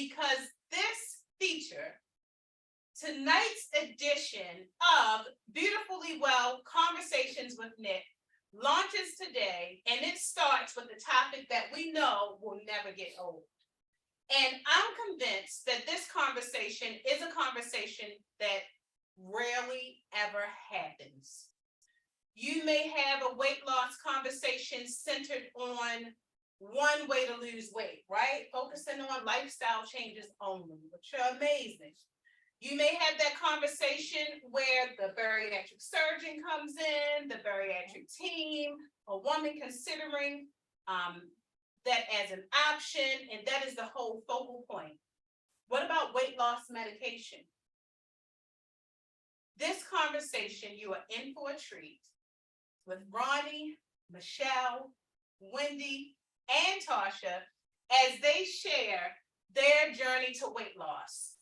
because this feature, tonight's edition of Beautifully Well Conversations with Nick, launches today, and it starts with a topic that we know will never get old. And I'm convinced that this conversation is a conversation that rarely ever happens. You may have a weight loss conversation centered on one way to lose weight, right? Focusing on lifestyle changes only, which are amazing. You may have that conversation where the bariatric surgeon comes in, the bariatric team, a woman considering that as an option, and that is the whole focal point. What about weight loss medication? This conversation, you are in for a treat with Roni, Michelle, Wendy, and Tarsha as they share their journey to weight loss,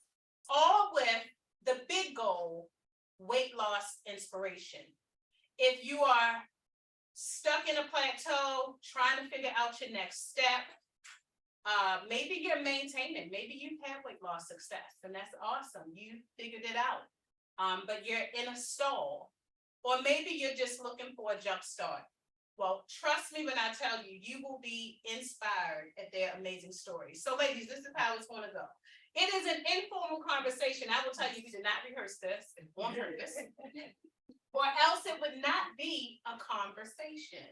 all with the big goal, weight loss inspiration. If you are stuck in a plateau, trying to figure out your next step, maybe you're maintaining, maybe you've had weight loss success, and that's awesome. You figured it out, but you're in a stall, or maybe you're just looking for a jump start. Well, trust me when I tell you, you will be inspired at their amazing stories. So ladies, this is how it's going to go. It is an informal conversation. I will tell you, we did not rehearse this on purpose, or else it would not be a conversation.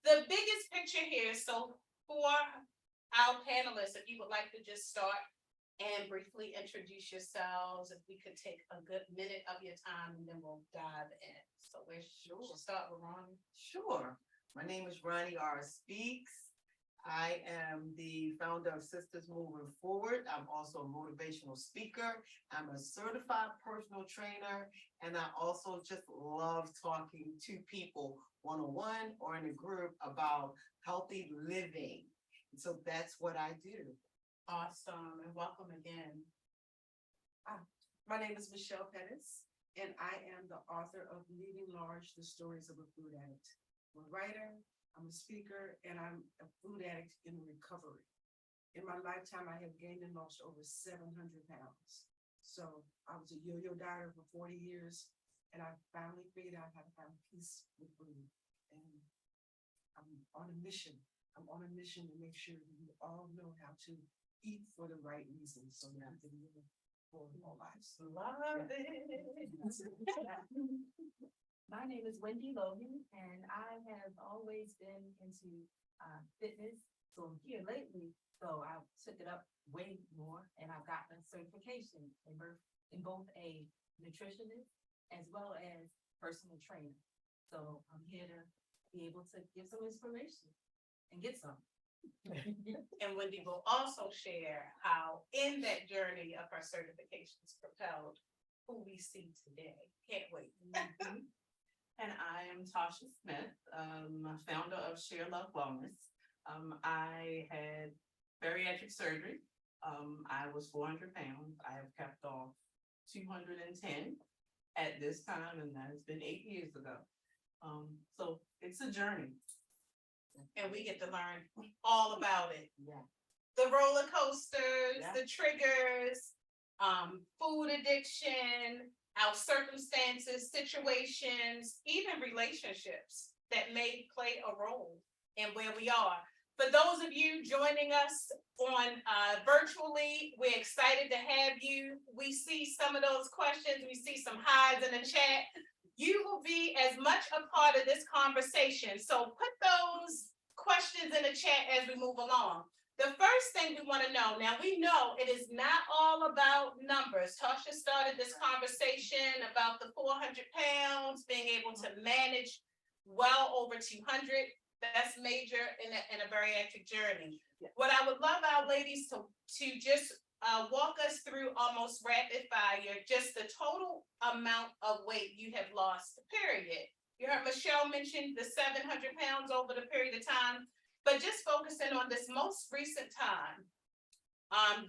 The biggest picture here, so for our panelists, if you would like to just start and briefly introduce yourselves, if we could take a good minute of your time, and then we'll dive in. So we'll start with Roni. Sure. My name is Roni R. Speaks. I am the founder of Sisters Moving Forward. I'm also a motivational speaker. I'm a certified personal trainer, and I also just love talking to people one-on-one or in a group about healthy living. And so that's what I do. Awesome, and welcome again. My name is Michelle Pettis, and I am the author of Leading Large, The Stories of a Food Addict. I'm a writer, I'm a speaker, and I'm a food addict in recovery. In my lifetime, I have gained and lost over 700 pounds. So I was a yo-yo dieter for 40 years, and I finally figured out how to find peace with food. And I'm on a mission. I'm on a mission to make sure that we all know how to eat for the right reasons, so that we can live for our lives. Love it. My name is Wendy Logan, and I have always been into fitness. So here lately, so I took it up way more, and I've gotten a certification in both a nutritionist as well as personal trainer. So I'm here to be able to give some inspiration and get some. And Wendy will also share how in that journey of her certifications propelled who we see today. Can't wait. And I am Tarsha Smith, founder of Share Love Wellness. I had bariatric surgery. I was 400 pounds. I have kept off 210 at this time, and that has been 8 years ago. So it's a journey. And we get to learn all about it. Yeah. The roller coasters, Yeah. the triggers, food addiction, our circumstances, situations, even relationships that may play a role in where we are. For those of you joining us on virtually, we're excited to have you. We see some of those questions. We see some highs in the chat. You will be as much a part of this conversation. So put those questions in the chat as we move along. The first thing we want to know, now we know it is not all about numbers. Tarsha started this conversation about the 400 pounds, being able to manage well over 200. That's major in a bariatric journey. Yeah. What I would love our ladies to just walk us through almost rapid fire, just the total amount of weight you have lost, period. You heard Michelle mention the 700 pounds over the period of time, but just focusing on this most recent time,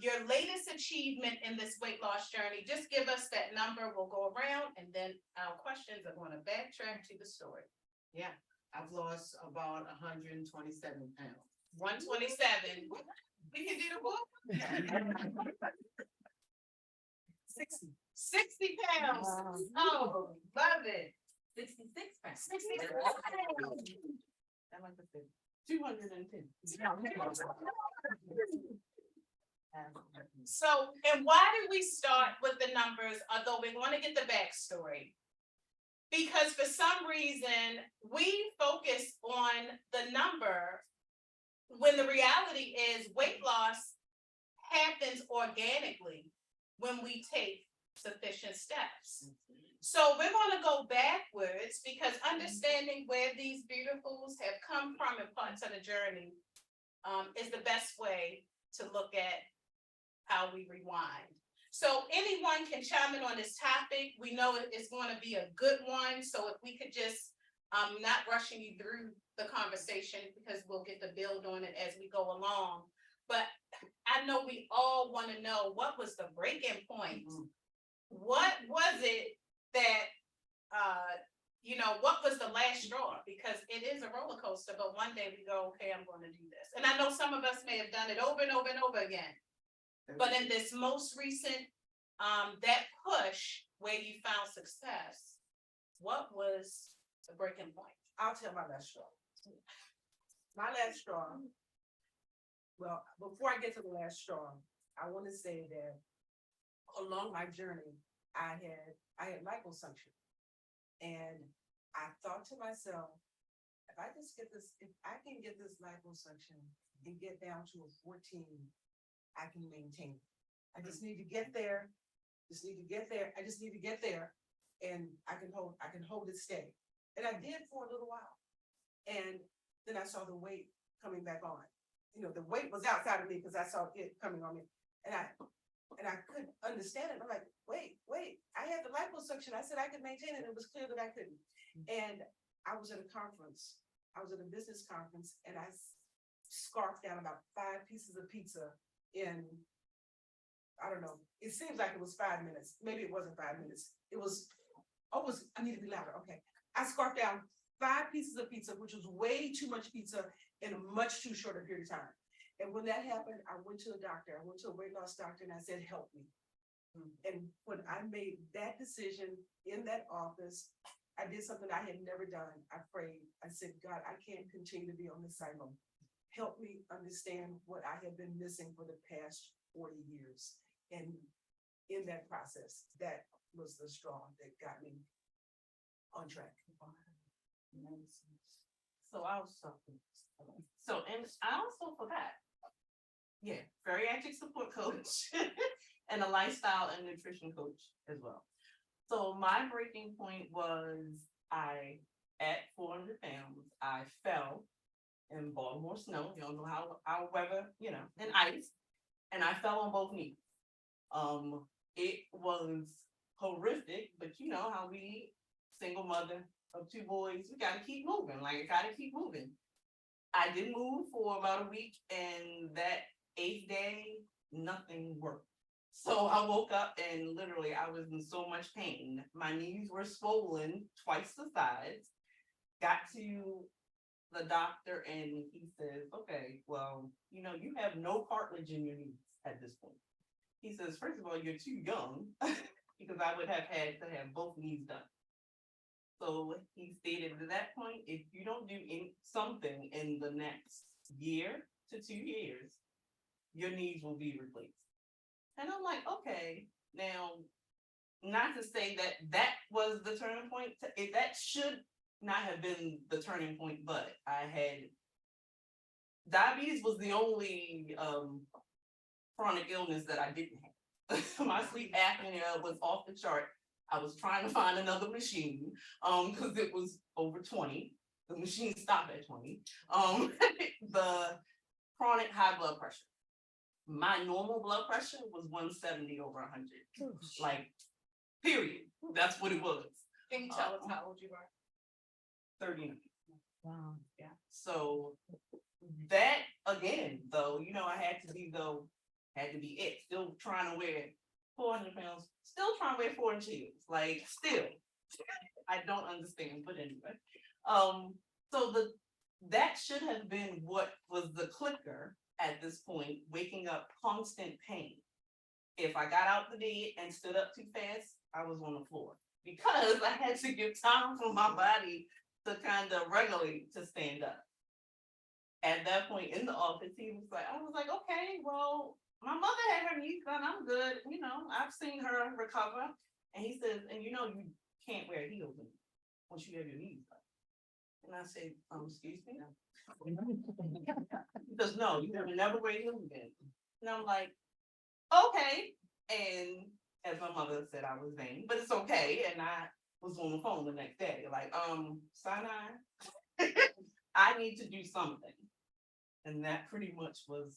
your latest achievement in this weight loss journey. Just give us that number. We'll go around, and then our questions are going to backtrack to the story. Yeah, I've lost about 127 pounds. 127. We can do the book. 60. 60 pounds. Oh, love it. 66 pounds. 66. I like the figure. 210. So, and why did we start with the numbers, although we want to get the backstory? Because for some reason, we focus on the number when the reality is weight loss happens organically when we take sufficient steps. So we're going to go backwards because understanding where these beautifuls have come from and parts of the journey is the best way to look at how we rewind. So anyone can chime in on this topic. We know it's going to be a good one. So if we could just not rushing you through the conversation because we'll get to build on it as we go along. But I know we all want to know, what was the breaking point? What was it that, what was the last straw? Because it is a roller coaster, but one day we go, okay, I'm going to do this. And I know some of us may have done it over and over and over again. But in this most recent, that push where you found success, what was the breaking point? I'll tell my last straw. My last straw. Well, before I get to the last straw, I want to say that along my journey, I had liposuction, and I thought to myself, if I can get this liposuction and get down to a 14, I can maintain it. I just need to get there. I just need to get there, and I can hold it steady. And I did for a little while. And then I saw the weight coming back on. The weight was outside of me because I saw it coming on me. And I couldn't understand it. I'm like, wait, I had the liposuction. I said I could maintain it. It was clear that I couldn't. And I was at a conference. I was at a business conference, and I scarfed down about 5 pieces of pizza in, I don't know, it seems like it was 5 minutes. Maybe it wasn't 5 minutes. I need to be louder. Okay. I scarfed down 5 pieces of pizza, which was way too much pizza in a much too short a period of time. And when that happened, I went to a doctor. I went to a weight loss doctor, and I said, help me. And when I made that decision in that office, I did something I had never done. I prayed. I said, God, I can't continue to be on this silo. Help me understand what I have been missing for the past 40 years. And in that process, that was the straw that got me on track. So I was something. So, and I also forgot. Yeah, bariatric support coach and a lifestyle and nutrition coach as well. So my breaking point was at 400 pounds, I fell in Baltimore snow. You don't know how weather, and ice, and I fell on both knees. It was horrific, but you know how we, single mother of 2 boys, we gotta keep moving. Like, I gotta keep moving. I did move for about a week, and that 8th day, nothing worked. So I woke up and literally I was in so much pain. My knees were swollen twice the size. Got to the doctor and he says, okay, well, you have no cartilage in your knees at this point. He says, first of all, you're too young because I would have had to have both knees done. So he stated at that point, if you don't do something in the next year to 2 years, your knees will be replaced. And I'm like, okay, now, not to say that was the turning point. That should not have been the turning point, but I had diabetes was the only chronic illness that I didn't have. My sleep apnea was off the chart. I was trying to find another machine because it was over 20. The machine stopped at 20. The chronic high blood pressure. My normal blood pressure was 170 over 100. Like, period. That's what it was. Can you tell us how old you are? 39. Wow. Yeah. So that again, though, I had to be it. Still trying to wear 400 pounds. Still trying to wear 4-inch heels. Like, still. I don't understand, but anyway. So that should have been what was the clicker at this point, waking up constant pain. If I got out the bed and stood up too fast, I was on the floor because I had to give time for my body to kind of regulate to stand up. At that point in the office, I was like, okay, well, my mother had her knees done. I'm good. You know, I've seen her recover. And he says, and you know, you can't wear heels once you have your knees done. And I said, excuse me? He goes, no, you will never wear heels again. And I'm like, okay. And as my mother said, I was vain, but it's okay. And I was on the phone the next day, like, Sinai, I need to do something. And that pretty much was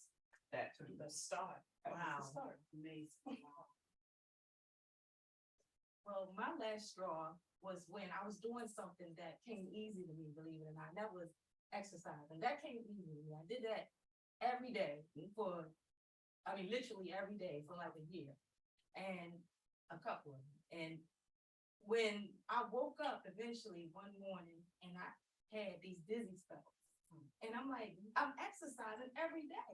that to the start. That was the start. Amazing. Well, my last straw was when I was doing something that came easy to me, believe it or not. That was exercising. That came easy to me. I did that every day literally every day for like a year and a couple of them. And when I woke up eventually one morning and I had these dizzy spells, and I'm like, I'm exercising every day.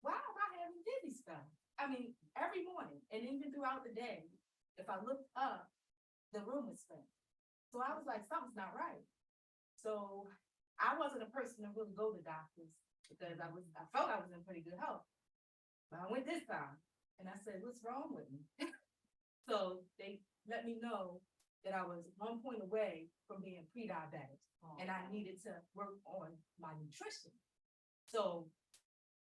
Why am I having dizzy spells? I mean, every morning and even throughout the day, if I looked up, the room was spinning. So I was like, something's not right. So I wasn't a person to really go to doctors because I felt I was in pretty good health. But I went this time and I said, what's wrong with me? So they let me know that I was 1 point away from being pre-diabetic and I needed to work on my nutrition. So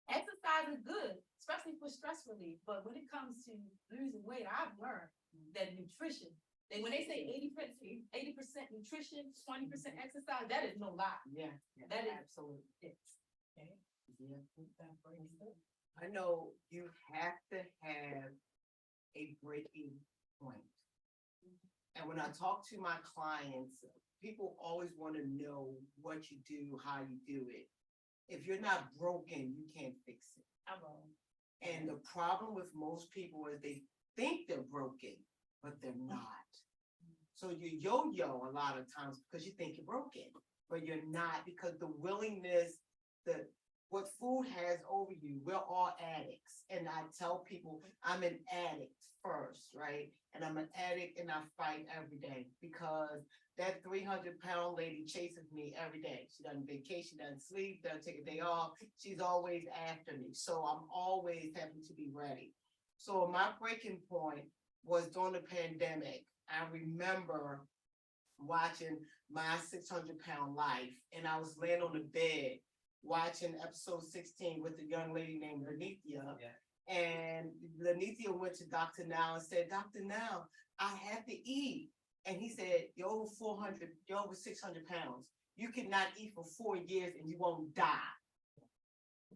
exercise is good, especially for stress relief. But when it comes to losing weight, I've learned that nutrition, when they say 80% nutrition, 20% exercise, that is no lie. Yeah, That is absolutely. it. Okay. Yeah. I know you have to have a breaking point. And when I talk to my clients, people always want to know what you do, how you do it. If you're not broken, you can't fix it. And the problem with most people is they think they're broken, but they're not. So you yo-yo a lot of times because you think you're broken, but you're not, because the willingness, what food has over you, we're all addicts. And I tell people I'm an addict first, right? And I'm an addict and I fight every day because that 300-pound lady chases me every day. She doesn't vacation, doesn't sleep, doesn't take a day off. She's always after me. So I'm always having to be ready. So my breaking point was during the pandemic. I remember watching My 600-Pound Life, and I was laying on the bed watching episode 16 with a young lady named Lenithia. Yeah. And Lenithia went to Dr. Now and said, Dr. Now, I have to eat. And he said, you're over 600 pounds. You cannot eat for 4 years and you won't die.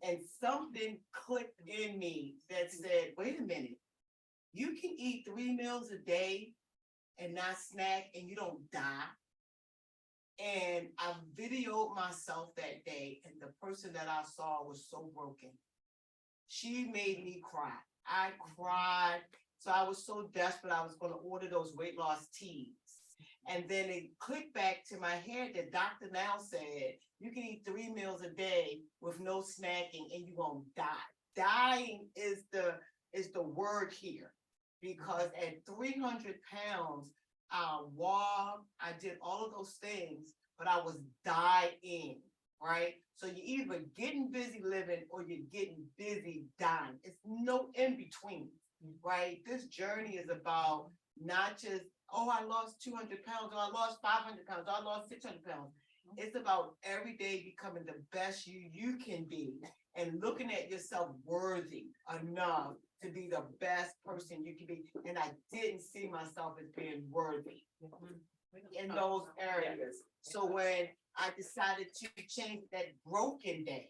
And something clicked in me that said, wait a minute, you can eat 3 meals a day and not snack and you don't die. And I videoed myself that day, and the person that I saw was so broken. She made me cry. I cried. So I was so desperate, I was going to order those weight loss teas. And then it clicked back to my head that Dr. Now said, you can eat 3 meals a day with no snacking and you won't die. Dying is the word here, because at 300 pounds, I walked, I did all of those things, but I was dying, right? So you're either getting busy living or you're getting busy dying. It's no in between, right? This journey is about not just, oh, I lost 200 pounds, or I lost 500 pounds, or I lost 600 pounds. It's about every day becoming the best you can be and looking at yourself worthy enough to be the best person you can be. And I didn't see myself as being worthy in those areas. So when I decided to change that broken day,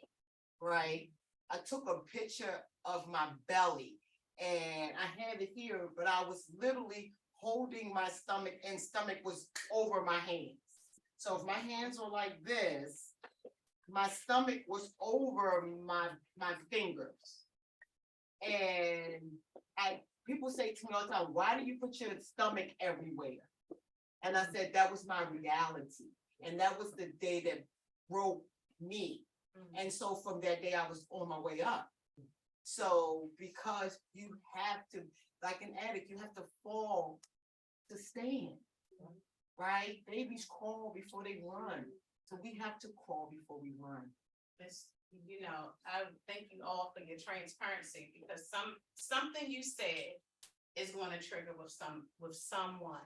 right, I took a picture of my belly and I had it here, but I was literally holding my stomach and stomach was over my hands. So if my hands were like this, my stomach was over my fingers. And people say to me all the time, why do you put your stomach everywhere? And I said, that was my reality. And that was the day that broke me. And so from that day, I was on my way up. So because you have to, like an addict, you have to fall to stand, right? Babies crawl before they run. So we have to crawl before we run. This, I thank you all for your transparency, because something you said is going to trigger with someone.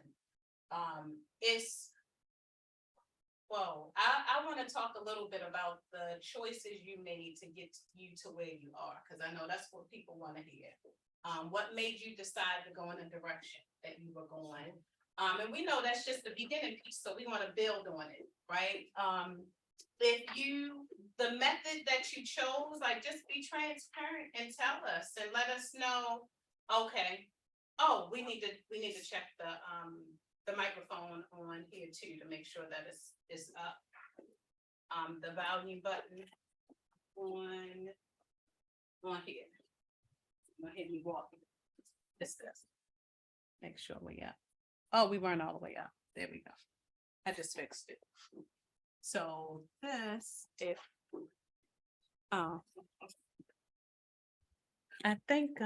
I want to talk a little bit about the choices you made to get you to where you are, because I know that's what people want to hear. What made you decide to go in the direction that you were going? And we know that's just the beginning piece, so we want to build on it, right? The method that you chose, like, just be transparent and tell us and let us know, okay, oh, we need to check the microphone on here too, to make sure that it's up. The volume button on here. Go ahead and walk. This. Make sure we up. Oh, we weren't all the way up. There we go. I just fixed it. So this, I think,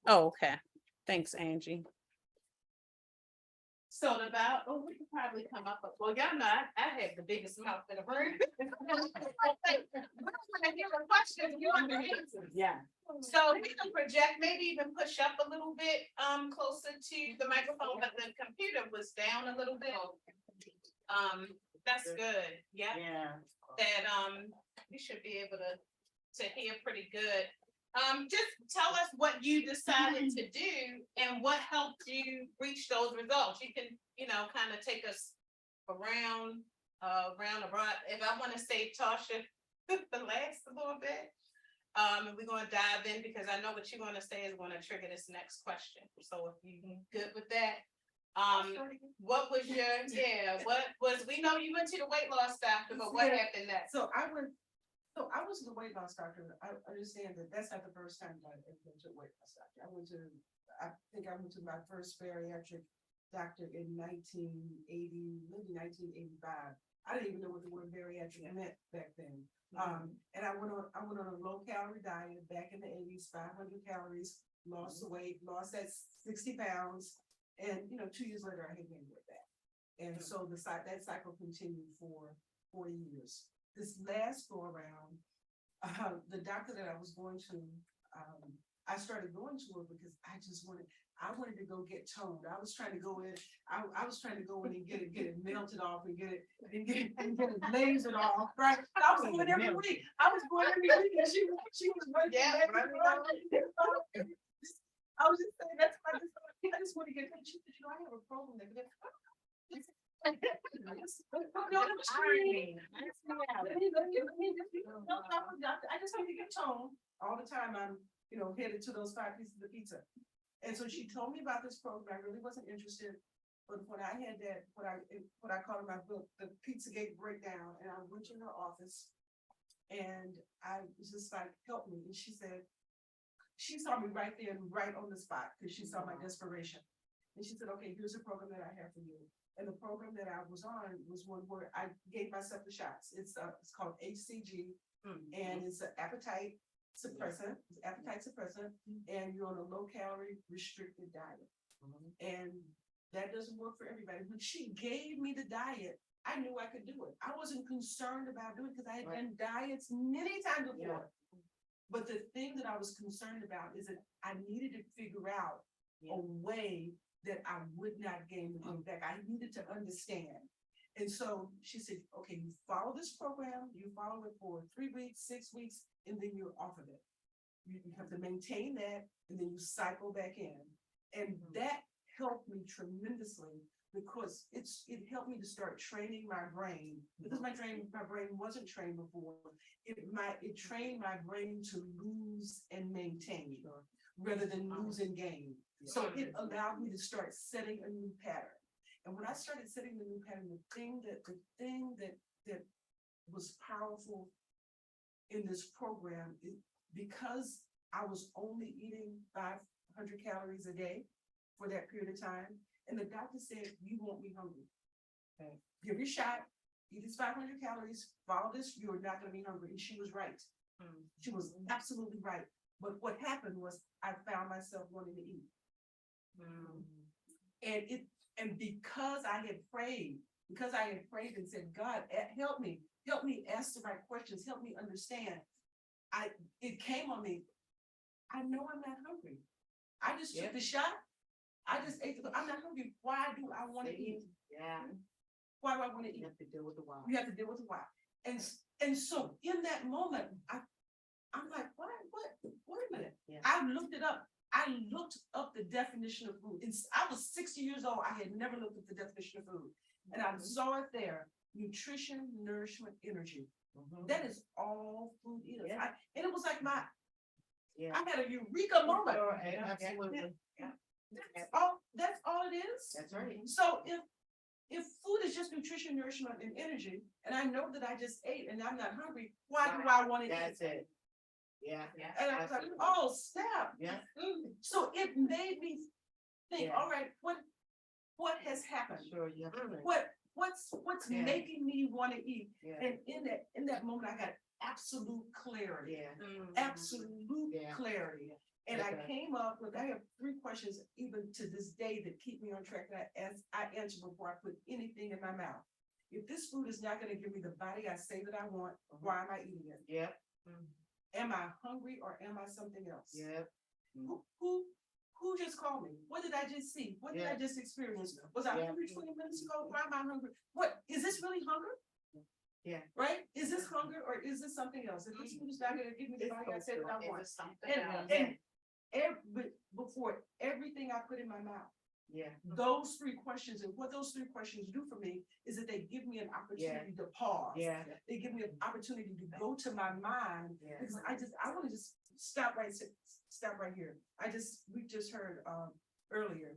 okay. Thanks, Angie. So we could probably come up with, well, y'all know, I have the biggest mouth in the room. Yeah. So we can project, maybe even push up a little bit, closer to the microphone, but the computer was down a little bit. That's good, yeah. Yeah. That, you should be able to hear pretty good. Just tell us what you decided to do and what helped you reach those results. You can, kind of take us around about. If I want to say Tarsha, the last a little bit, and we're going to dive in, because I know what you're going to say is going to trigger this next question. So if you good with that, what was we know you went to the weight loss doctor, but what happened next? So I was the weight loss doctor. I understand that that's not the first time that I went to a weight loss doctor. I think I went to my first bariatric doctor in 1980, maybe 1985. I didn't even know what the word bariatric meant back then. And I went on a low calorie diet back in the 80s, 500 calories, lost the weight, lost that 60 pounds. And, 2 years later, I had gained weight back. And so that cycle continued for 40 years. This last go around, the doctor that I was going to, I started going to her because I wanted to go get toned. I was trying to go in, I was trying to go in and get it melted off and get it lasered off, right? I was going every week. I was going every week, and she was running. Yeah, I was just saying, that's why I just want to get, she said, I have a problem that. I just have to get toned all the time. I'm, headed to those 5 pieces of pizza. And so she told me about this program. I really wasn't interested, but when I had that, what I call in my book, the Pizzagate breakdown, and I went to her office, and I was just like, help me. And she said, she saw me right there, right on the spot, because she saw my desperation. And she said, okay, here's a program that I have for you. And the program that I was on was one where I gave myself the shots. It's called HCG, and it's an appetite suppressant. And you're on a low calorie restricted diet. And that doesn't work for everybody. When she gave me the diet, I knew I could do it. I wasn't concerned about doing it because I had done diets many times before. But the thing that I was concerned about is that I needed to figure out a way that I would not gain the weight back. I needed to understand. And so she said, okay, you follow this program, you follow it for 3 weeks, 6 weeks, and then you're off of it. You have to maintain that, and then you cycle back in. And that helped me tremendously, because it helped me to start training my brain, because my brain wasn't trained before. It trained my brain to lose and maintain rather than lose and gain. So it allowed me to start setting a new pattern. And when I started setting the new pattern, the thing that was powerful in this program, because I was only eating 500 calories a day for that period of time, and the doctor said, you won't be hungry. Okay. Give your shot, eat this 500 calories, follow this, you're not going to be hungry. And she was right. She was absolutely right. But what happened was I found myself wanting to eat. And because I had prayed, and said, God, help me ask the right questions, help me understand. It came on me. I know I'm not hungry. I just took the shot. I just ate I'm not hungry. Why do I want to eat? Yeah, Why do I want to eat? you have to deal with the why. You have to deal with the why. And so in that moment, I'm like, what? Wait a minute. Yeah. I looked it up. I looked up the definition of food. I was 60 years old. I had never looked up the definition of food. And I saw it there. Nutrition, nourishment, energy. That is all food is. Yeah. And it was like I Yeah. had a eureka moment. Absolutely. That's all it is. That's right. So if food is just nutrition, nourishment, and energy, and I know that I just ate and I'm not hungry, why do I want to eat? That's it. Yeah. And I was like, Absolutely. oh, snap. Yeah. So it made me think, Yeah. all right, what has happened? Sure, yeah. What's Yeah. making me want to eat? Yeah. And in that moment, I got absolute clarity. Yeah. Absolute Yeah. clarity. And I Okay. came up with, I have 3 questions even to this day that keep me on track that I answer before I put anything in my mouth. If this food is not going to give me the body I say that I want, why am I eating it? Yep. Am I hungry or am I something else? Yep. Who just called me? What did I just see? What did I Yeah. just experience? Was I Yeah. hungry 20 minutes ago? Why am I hungry? What, is this really hunger? Yeah. Right? Is this hunger or is this something else? If this food is not gonna give me the body I said that I want. Before everything I put in my mouth, Yeah. those 3 questions, and what those 3 questions do for me is that they give me an opportunity to pause. Yeah. They give me an opportunity to go to my mind, Yeah. because I want to just stop right here. We just heard earlier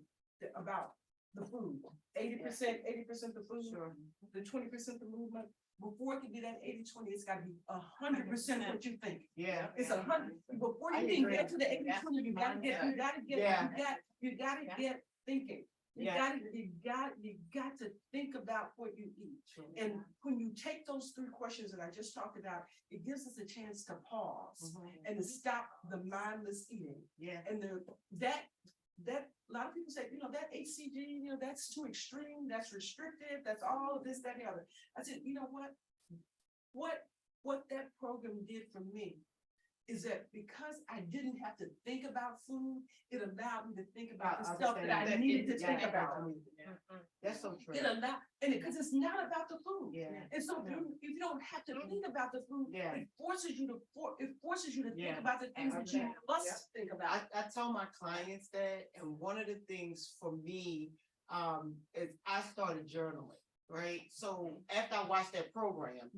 about the food. 80% the food, Sure. the 20% the movement. Before it can be that 80-20, it's gotta be 100% what you think. Yeah. It's 100, before I you can agree. get to the 80-20, you gotta get Yeah. thinking. You Yeah. got to think about what you eat. And when you take those 3 questions that I just talked about, it gives us a chance to pause and to stop the mindless eating. Yeah. And that a lot of people say, that HCG, that's too extreme, that's restrictive, that's all of this, that, and the other. I said, you know what that program did for me is that because I didn't have to think about food, it allowed me to think about the stuff that I needed to think about. That's so true. It allowed, because it's not about the food. Yeah. And so if you don't have to think about the food, Yeah. it forces you to think Yeah. about the things that you Yeah. must think about. I tell my clients that, and one of the things for me, is I started journaling, right? So after I watched that program,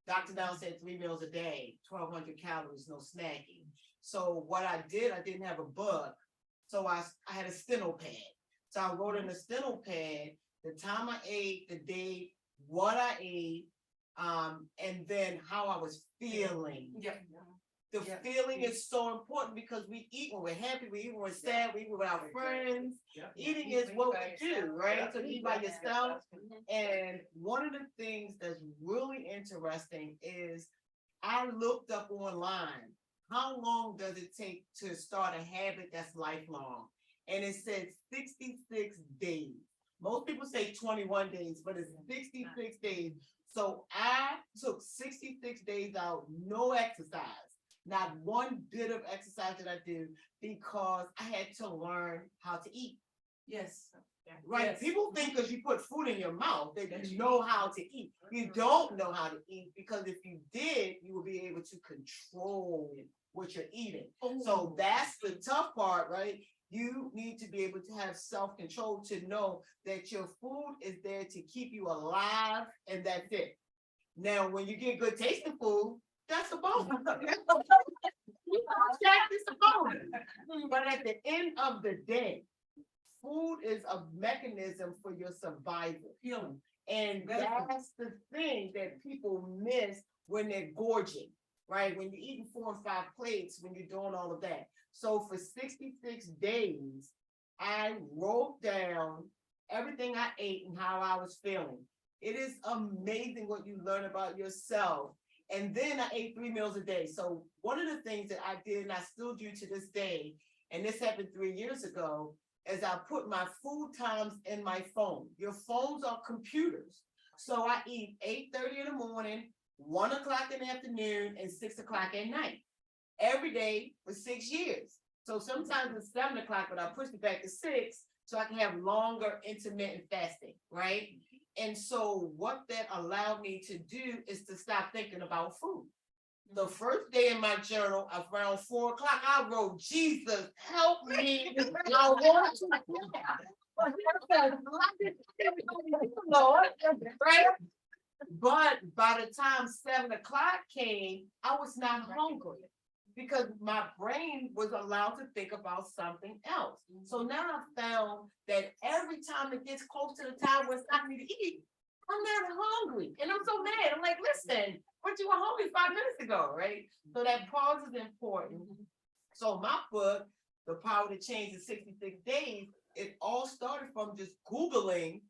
Dr. Down said 3 meals a day, 1,200 calories, no snacking. So what I didn't have a book. So I had a steno pad. So I wrote in a steno pad, the time I ate, the date, what I ate, and then how I was feeling. Yep. The Yeah. feeling is so important because we eat when we're happy, we eat when we're sad, we eat with our friends. Eating is what we do, right? So eat by yourself. And one of the things that's really interesting is I looked up online, how long does it take to start a habit that's lifelong? And it said 66 days. Most people say 21 days, but it's 66 days. So I took 66 days out, no exercise. Not one bit of exercise that I did because I had to learn how to eat. Yes. Right? Yes. People think because you put food in your mouth that you know how to eat. You don't know how to eat because if you did, you would be able to control what you're eating. So that's the tough part, right? You need to be able to have self-control to know that your food is there to keep you alive and that's it. Now, when you get good tasting food, that's a bonus. That's a bonus. But at the end of the day, food is a mechanism for your survival. Healing. And that's the thing that people miss when they're gorging, right? When you're eating 4 and 5 plates, when you're doing all of that. So for 66 days, I wrote down everything I ate and how I was feeling. It is amazing what you learn about yourself. And then I ate 3 meals a day. So one of the things that I did, and I still do to this day, and this happened 3 years ago, is I put my food times in my phone. Your phones are computers. So I eat 8:30 in the morning, 1 o'clock in the afternoon, and 6 o'clock at night. Every day for 6 years. So sometimes it's 7 o'clock, but I push it back to 6 so I can have longer intermittent fasting, right? And so what that allowed me to do is to stop thinking about food. The first day in my journal, around 4 o'clock, I wrote, Jesus, help me. I want to. Lord, right? But by the time 7 o'clock came, I was not hungry because my brain was allowed to think about something else. So now I found that every time it gets close to the time where it's time for me to eat, I'm not hungry. And I'm so mad. I'm like, listen, but you were hungry 5 minutes ago, right? So that pause is important. So my book, The Power to Change in 66 Days, it all started from just Googling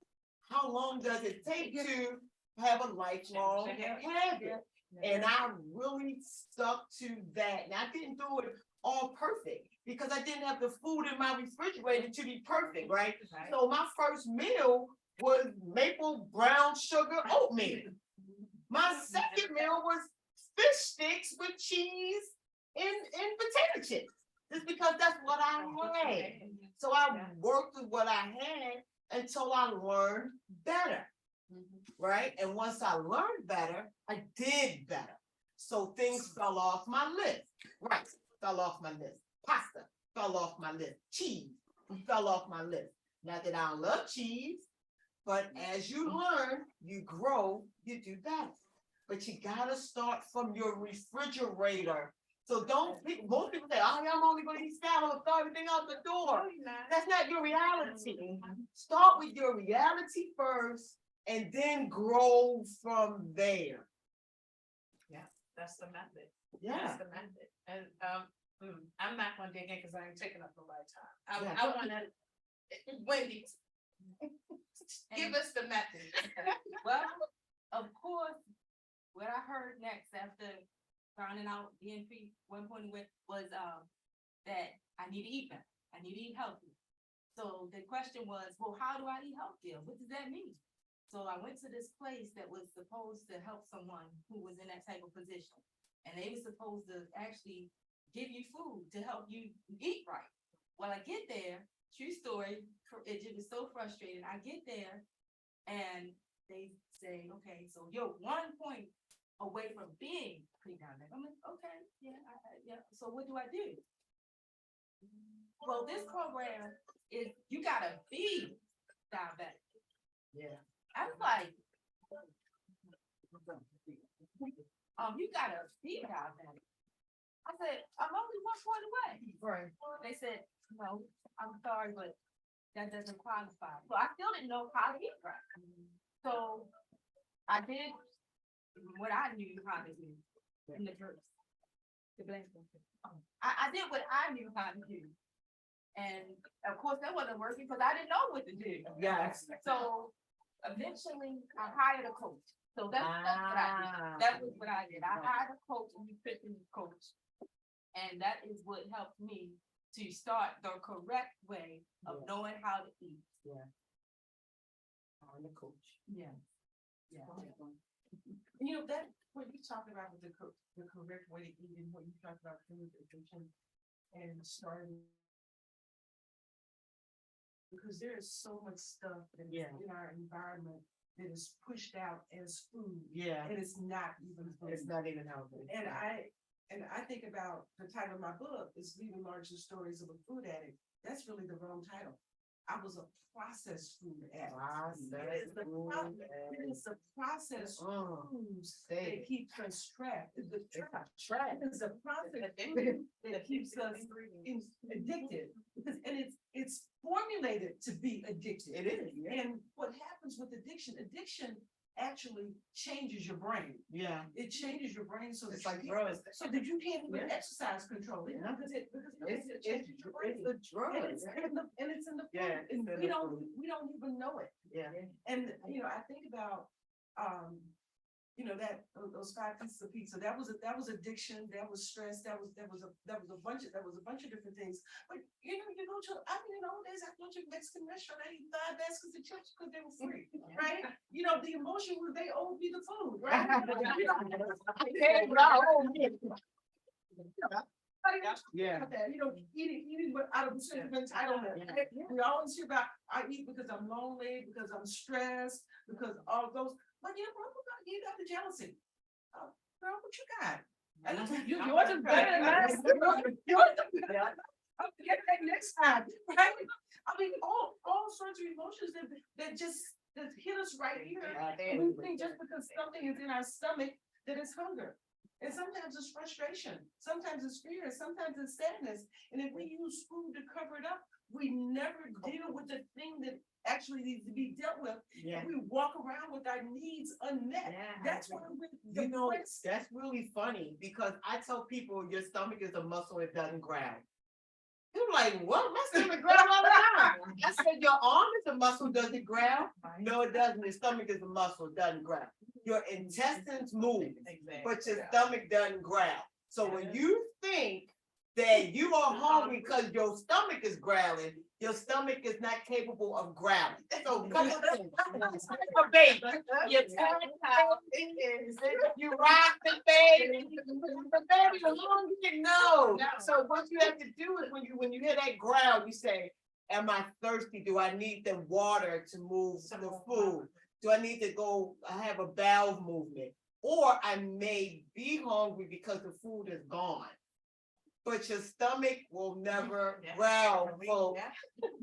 how long does it take to have a lifelong habit. And I really stuck to that. And I didn't do it all perfect because I didn't have the food in my refrigerator to be perfect, right? So my first meal was maple brown sugar oatmeal. My second meal was fish sticks with cheese and potato chips. Just because that's what I had. So I worked with what I had until I learned better. Right? And once I learned better, I did better. So things fell off my list. Rice fell off my list. Pasta fell off my list. Cheese fell off my list. Not that I don't love cheese, but as you learn, you grow, you do better. But you gotta start from your refrigerator. So don't pick, most people say, oh, I'm only gonna eat salad and throw everything out the door. That's not your reality. Start with your reality first and then grow from there. Yeah, that's the method. Yeah. That's the method. And I'm not gonna dig in because I ain't taking up a lot of time. Yeah. I wanna, Wendy, give us the method. Well, of course, what I heard next after finding out DNP 1.0 was that I need to eat better. I need to eat healthy. So the question was, well, how do I eat healthier? What does that mean? So I went to this place that was supposed to help someone who was in that type of position. And they were supposed to actually give you food to help you eat right. Well, I get there, true story, it was so frustrating. I get there and they say, okay, so you're 1 point away from being pre-diabetic. I'm like, okay, yeah, yeah. So what do I do? Well, this program is, you gotta be diabetic. Yeah. I was like, you gotta be diabetic. I said, I'm only 1 point away. Right. They said, no, I'm sorry, but that doesn't qualify. So I still didn't know how to eat right. So I did what I knew how to do in the first. I did what I knew how to do. And of course that wasn't working because I didn't know what to do. Yes. So eventually I hired a coach. So that's what I did. That was what I did. I hired a coach, a nutrition coach. And that is what helped me to start the correct way of knowing how to eat. Yeah. I'm the coach. Yeah. Yeah. You know, that, what you talked about with the correct way to eat and what you talked about food addiction and starting. Because there is so much stuff that is in our environment that is pushed out as food. Yeah. And it's not even food. It's not even healthy. And I think about the title of my book is Leading Larger Stories of a Food Addict. That's really the wrong title. I was a processed food addict. It is the processed foods that keeps us trapped. It's the trap. It's a process that keeps us addicted. And it's formulated to be addicted. It is. And what happens with addiction actually changes your brain. Yeah. It changes your brain so It's that like drugs. so that you can't even exercise control it because it changes your brain. It's the drug. And it's in the food. Yeah, And it's in we the don't food. even know it. Yeah. And I think about you know, that, those 5 pieces of pizza, that was addiction, that was stress, that was a bunch of different things. But, you know, you go to, I mean, in the old days, I go to a Mexican restaurant, I eat 5 baskets of chips because they were free, right? You know, the emotion was they owed me the food, right? Yeah. You know, eating out of a sense of entitlement. Right? We always hear about, I eat because I'm lonely, because I'm stressed, because all of those, but you know, you got the jealousy. Girl, what you got? And yours is better than mine. Yours is better. I'll get that next time, right? I mean, all sorts of emotions that just hit us right here. And we think just because something is in our stomach that it's hunger. And sometimes it's frustration, sometimes it's fear, sometimes it's sadness. And if we use food to cover it up, we never deal with the thing that actually needs to be dealt with. Yeah. We walk around with our needs unmet. That's why we're You know, depressed. that's really funny because I tell people your stomach is a muscle, it doesn't growl. You're like, what? My stomach growl all the time. I said, your arm is a muscle, does it growl? No, it doesn't. Your stomach is a muscle, it doesn't growl. Your intestines move, but your stomach doesn't growl. So when you think that you are hungry because your stomach is growling, your stomach is not capable of growling. So come on, baby. You you rock the baby. The baby is hungry. No. So what you have to do is when you hear that growl, you say, am I thirsty? Do I need the water to move the food? Do I need to go have a bowel movement? Or I may be hungry because the food is gone. But your stomach will never growl. So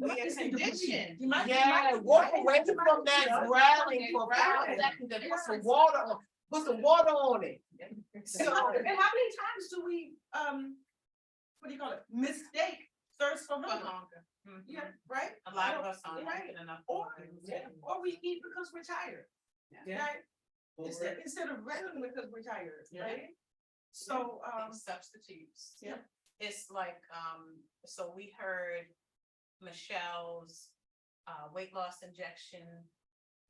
It's conditioned. yeah, walk away from that growling for 5 seconds and put some water on it. So, and how many times do we, what do you call it, mistake thirst for For hunger? hunger. Yeah, right? A lot of us aren't Right. making enough. Or we eat because we're tired, right? Instead of resting because we're tired, right? So, Substitutes. Yeah. It's like, so we heard Michelle's weight loss injection,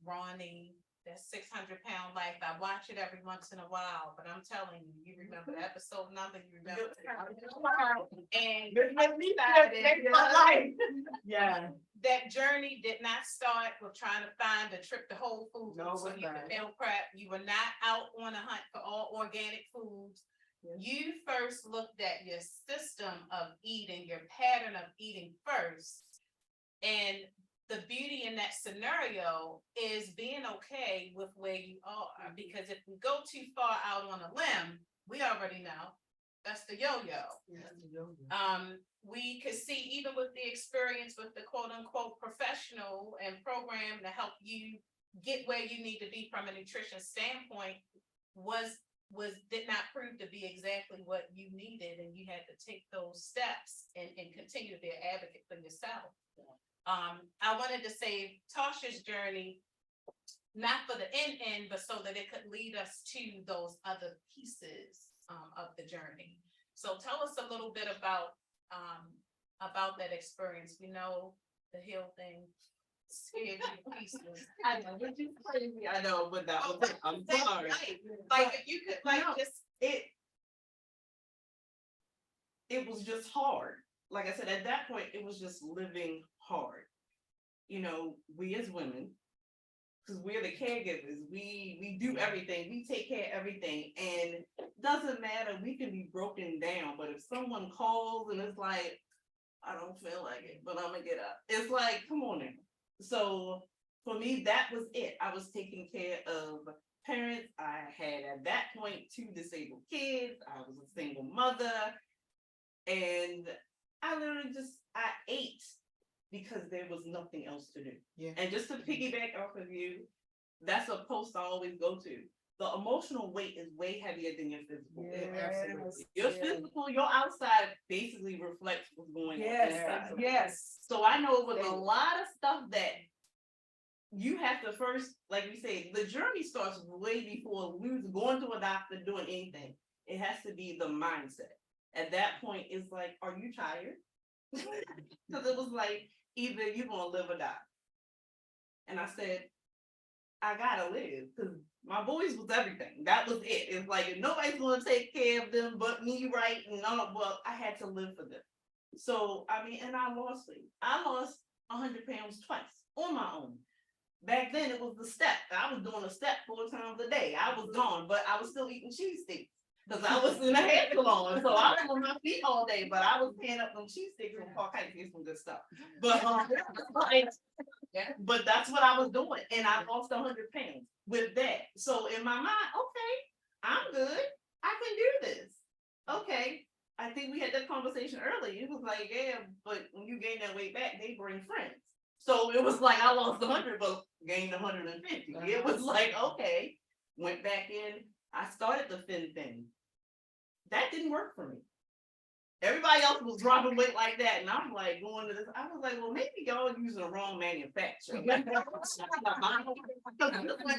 Roni, that 600-pound life. I watch it every once in a while, but I'm telling you, you remember the episode number, you remember. And Yeah. that journey did not start with trying to find a trip to Whole Foods No, so it you was could not. meal prep. You were not out on a hunt for all organic foods. You first looked at your system of eating, your pattern of eating first. And the beauty in that scenario is being okay with where you are. Because if we go too far out on a limb, we already know that's the yo-yo. We could see even with the experience with the quote unquote professional and program to help you get where you need to be from a nutrition standpoint did not prove to be exactly what you needed, and you had to take those steps and continue to be an advocate for yourself. I wanted to save Tarsha's journey, not for the end, but so that it could lead us to those other pieces of the journey. So tell us a little bit about that experience. We know the Hill thing scared you to pieces. I know, which is crazy. I know, but that was, I'm That's sorry. right. Like if you could just. It was just hard. Like I said, at that point, it was just living hard. You know, we as women, because we're the caregivers, we do everything, we take care of everything, and it doesn't matter, we can be broken down, but if someone calls and it's like, I don't feel like it, but I'm gonna get up. It's like, come on now. So for me, that was it. I was taking care of parents. I had at that point 2 disabled kids. I was a single mother. And I literally I ate because there was nothing else to do. Yeah. And just to piggyback off of you, that's a post I always go to. The emotional weight is way heavier than your physical. Absolutely. Your physical, your outside basically reflects what's going on inside. Yes. So I know with a lot of stuff that you have to first, like we say, the journey starts way before we was going to a doctor doing anything. It has to be the mindset. At that point, it's like, are you tired? Because it was like, either you're gonna live or die. And I said, I gotta live because my boys was everything. That was it. It's like if nobody's gonna take care of them but me, right? And all, well, I had to live for them. So I mean, and I lost weight. I lost 100 pounds twice on my own. Back then it was the step. I was doing a step 4 times a day. I was gone, but I was still eating cheese sticks. Because I was in a hair salon, so I was on my feet all day, but I was paying up them cheese sticks from Park Heights, get some good stuff. But but that's what I was doing, and I lost 100 pounds with that. So in my mind, okay, I'm good. I can do this. Okay, I think we had that conversation earlier. It was like, yeah, but when you gain that weight back, they bring friends. So it was like I lost 100, but gained 150. It was like, okay, went back in. I started the thin thing. That didn't work for me. Everybody else was dropping weight like that, and I'm like going to this. I was like, well, maybe y'all using the wrong manufacturer. Like, this was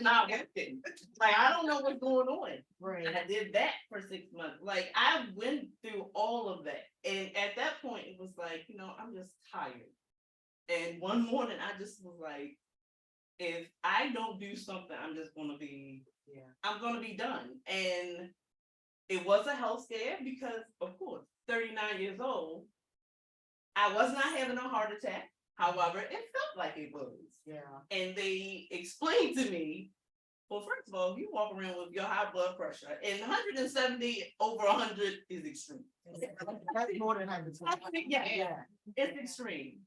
not working. Like, I don't know what's going on. Right. I did that for 6 months. Like, I went through all of that, and at that point, it was like, I'm just tired. And one morning, I just was like, if I don't do something, I'm just gonna be, I'm gonna be done. And it was a health scare because, of course, 39 years old, I was not having a heart attack. However, it felt like it was. Yeah. And they explained to me, well, first of all, if you walk around with your high blood pressure, and 170 over 100 is extreme. That's more than hypertension. Yeah, it's extreme.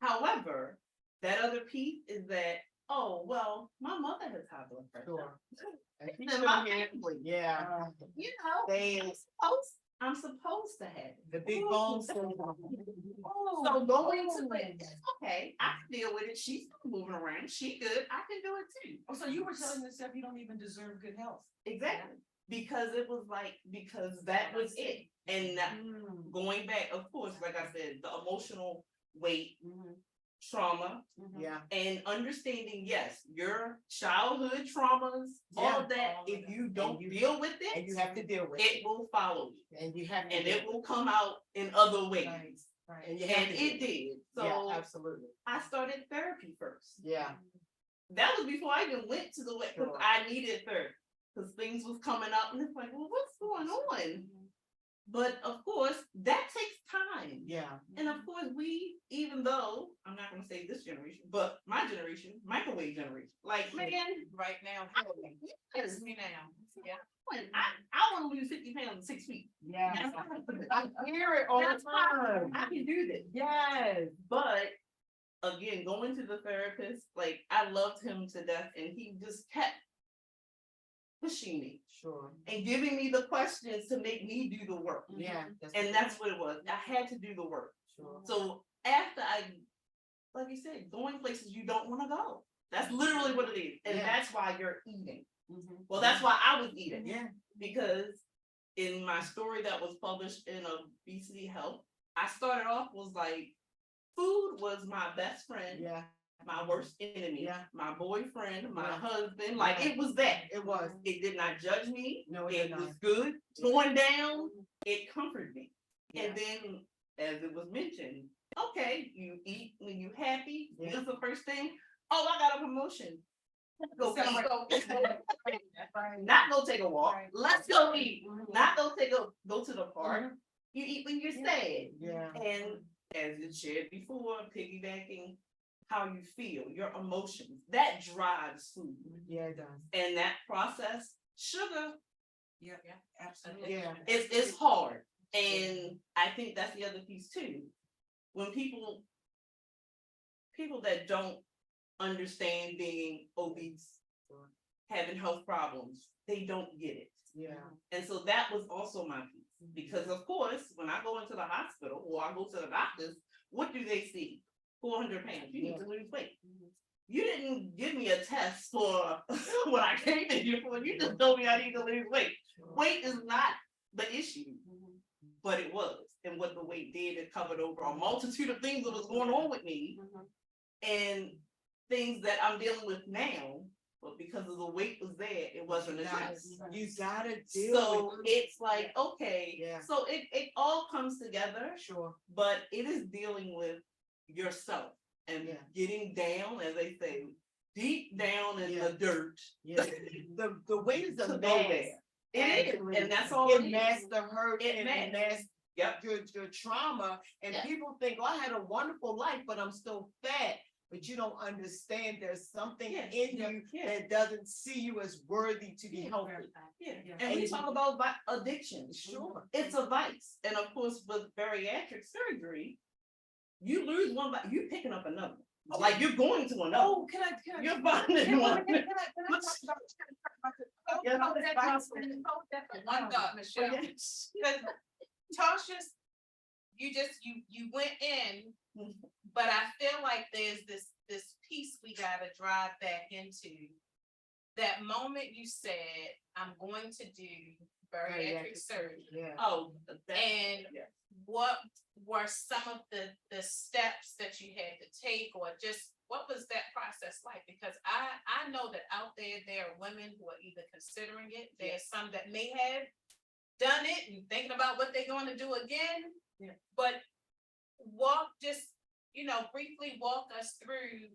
However, that other piece is that, oh, well, my mother has high blood pressure. Sure. And my family, Yeah. They- I'm supposed to have it. The big bones. So going to it, okay, I can deal with it. She's still moving around. She good. I can do it too. Oh, so you were telling yourself you don't even deserve good health. Exactly. Because it was like, because that was it. And going back, of course, like I said, the emotional weight, trauma, Yeah. and understanding, yes, your childhood traumas, all of that, if you don't deal with And you it, have to deal with it will follow you. And you have to. And it will come out in other ways. Right. And you have And to. it did. Yeah, So absolutely. I started therapy first. Yeah. That was before I even went to the vet, because Sure. I needed therapy. Because things was coming up, and it's like, well, what's going on? But of course, that takes time. Yeah. And of course, we, even though, I'm not gonna say this generation, but my generation, microwave generation, like, man, Right now, yes, me now. Yeah. I wanna lose 50 pounds in 6 weeks. Yeah. I hear it all the That's fine. time. I can do this. Yes. But again, going to the therapist, like, I loved him to death, and he just kept pushing me Sure. and giving me the questions to make me do the work. Yeah. And that's what it was. I had to do the work. Sure. So after I, like you said, going places you don't want to go. That's literally what it is. And Yeah. that's why you're eating. Well, that's why I was eating. Yeah. Because in my story that was published in Obesity Health, I started off was like, food was my best friend, Yeah. my worst enemy, Yeah. my boyfriend, my Yeah. husband. Like, Yeah. it was that. It was. It did not judge me. No, it It did was not. good. Torn down, it comforted me. Yeah. And then, as it was mentioned, okay, you eat when you happy. Yeah. This is the first thing. Oh, I got a promotion. Go Celebrate. not go take a walk. Right. Let's go eat. Not go go to the park. You eat when you're sad. Yeah. And as you shared before, piggybacking how you feel, your emotions, that drives food. Yeah, it does. And that process, sugar, Yeah, absolutely. Yeah. it's hard. And I think that's the other piece too. When people that don't understand being obese, having health problems, they don't get it. Yeah. And so that was also my piece. Because of course, when I go into the hospital or I go to the doctors, what do they see? 400 pounds. You need to lose weight. You didn't give me a test for what I came in here for. You just told me I need to lose weight. Weight is not the issue, but it was. And what the weight did, it covered over a multitude of things that was going on with me and things that I'm dealing with now. But because of the weight was there, it wasn't addressed. You gotta deal So with it's like, okay, Yeah. so it all comes together, Sure. but it is dealing with yourself and Yeah. getting down, as they say, deep down in Yeah. the dirt. Yeah. The weight is To a go mask. there. It is, and that's all It it masks is. the hurt It and it masks. masks Yep. your trauma, and Yeah. people think, oh, I had a wonderful life, but I'm still fat. But you don't understand there's something Yeah, in yeah, you yeah. that doesn't see you as worthy to be healthy. Yeah, Yeah. and we And talk about addiction. Sure. It's a vice, and of course, with bariatric surgery, you lose one, but you're picking up another. one. Like you're going to another. Oh, can I? You're finding one. Can I talk about Yeah, Hold that Right. thought, hold that for one thought, Michelle. Yes. Because Tarsha's, you went in, but I feel like there's this piece we gotta drive back into. That moment you said, I'm going to do bariatric surgery. Yeah. Oh, And yeah. what were some of the steps that you had to take, or just what was that process like? Because I know that out there are women who are either considering it, there's some that may have done it and thinking about what they're going to do again. Yeah. But briefly walk us through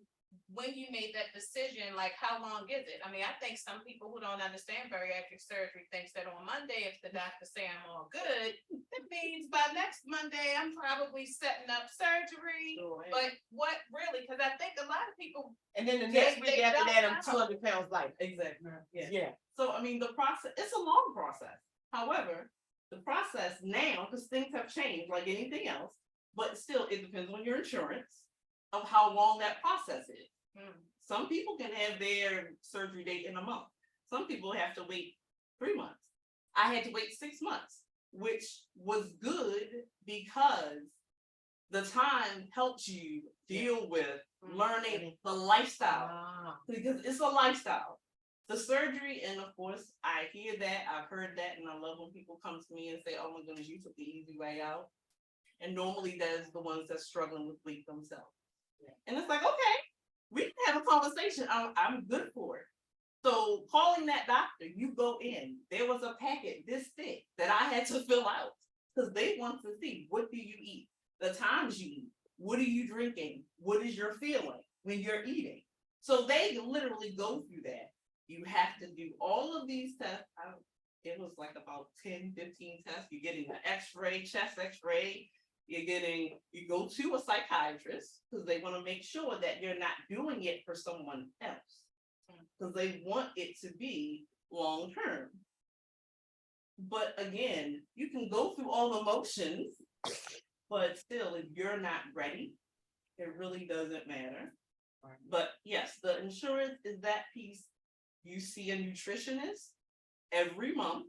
when you made that decision, like how long is it? I mean, I think some people who don't understand bariatric surgery thinks that on Monday, if the doctor say I'm all good, that means by next Monday, I'm probably setting up surgery. But what really, because I think a lot of people, And then the next week They after don't that, I'm know. 200 pounds lighter. Exactly. Yeah. Yeah. So, I mean, the process, it's a long process. However, the process now, because things have changed like anything else, but still, it depends on your insurance of how long that process is. Some people can have their surgery date in a month. Some people have to wait 3 months. I had to wait 6 months, which was good because the time helps you deal with learning the lifestyle, because it's a lifestyle. The surgery, and of course, I hear that, I've heard that, and I love when people come to me and say, oh my goodness, you took the easy way out. And normally that's the ones that's struggling with weight themselves. And it's like, okay, we can have a conversation. I'm good for it. So calling that doctor, you go in, there was a packet this thick that I had to fill out because they want to see, what do you eat? The times you eat, what are you drinking? What is your feeling when you're eating? So they literally go through that. You have to do all of these tests. It was like about 10, 15 tests. You're getting an x-ray, chest x-ray. You go to a psychiatrist because they want to make sure that you're not doing it for someone else. Because they want it to be long term. But again, you can go through all the motions, but still, if you're not ready, it really doesn't matter. But yes, the insurance is that piece. You see a nutritionist every month,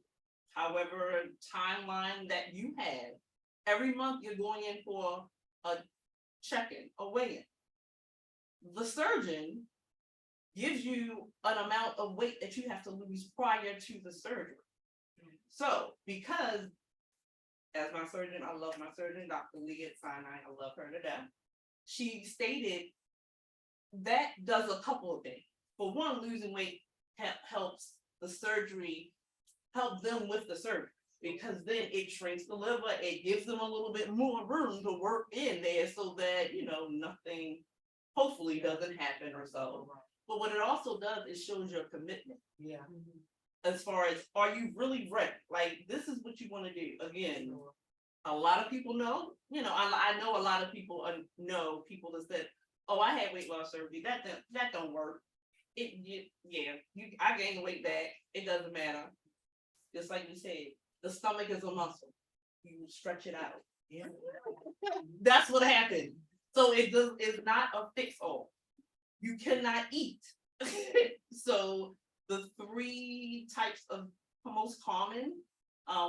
however timeline that you have. Every month you're going in for a check-in, a weigh-in. The surgeon gives you an amount of weight that you have to lose prior to the surgery. So, because as my surgeon, I love my surgeon, Dr. Leah Sinai, I love her to death. She stated that does a couple of things. For one, losing weight helps the surgery, help them with the surgery, because then it shrinks the liver, it gives them a little bit more room to work in there so that, nothing hopefully doesn't happen or so. But what it also does is shows your commitment. Yeah. As far as, are you really ready? Like, this is what you want to do. Again, a lot of people know, I know a lot of people know people that said, oh, I had weight loss surgery. That don't work. I gained the weight back. It doesn't matter. Just like you said, the stomach is a muscle. You stretch it out. Yeah. That's what happened. So it's not a fix all. You cannot eat. So the 3 types of most common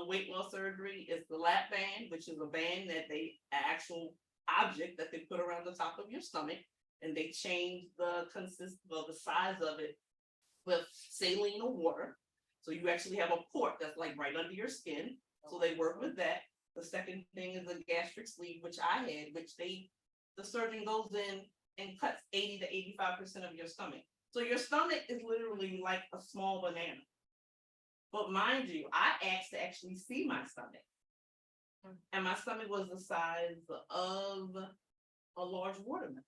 weight loss surgery is the lap band, which is a band that actual object that they put around the top of your stomach, and they change the size of it with saline or water. So you actually have a port that's like right under your skin. So they work with that. The second thing is a gastric sleeve, which I had, which the surgeon goes in and cuts 80 to 85% of your stomach. So your stomach is literally like a small banana. But mind you, I asked to actually see my stomach. And my stomach was the size of a large watermelon.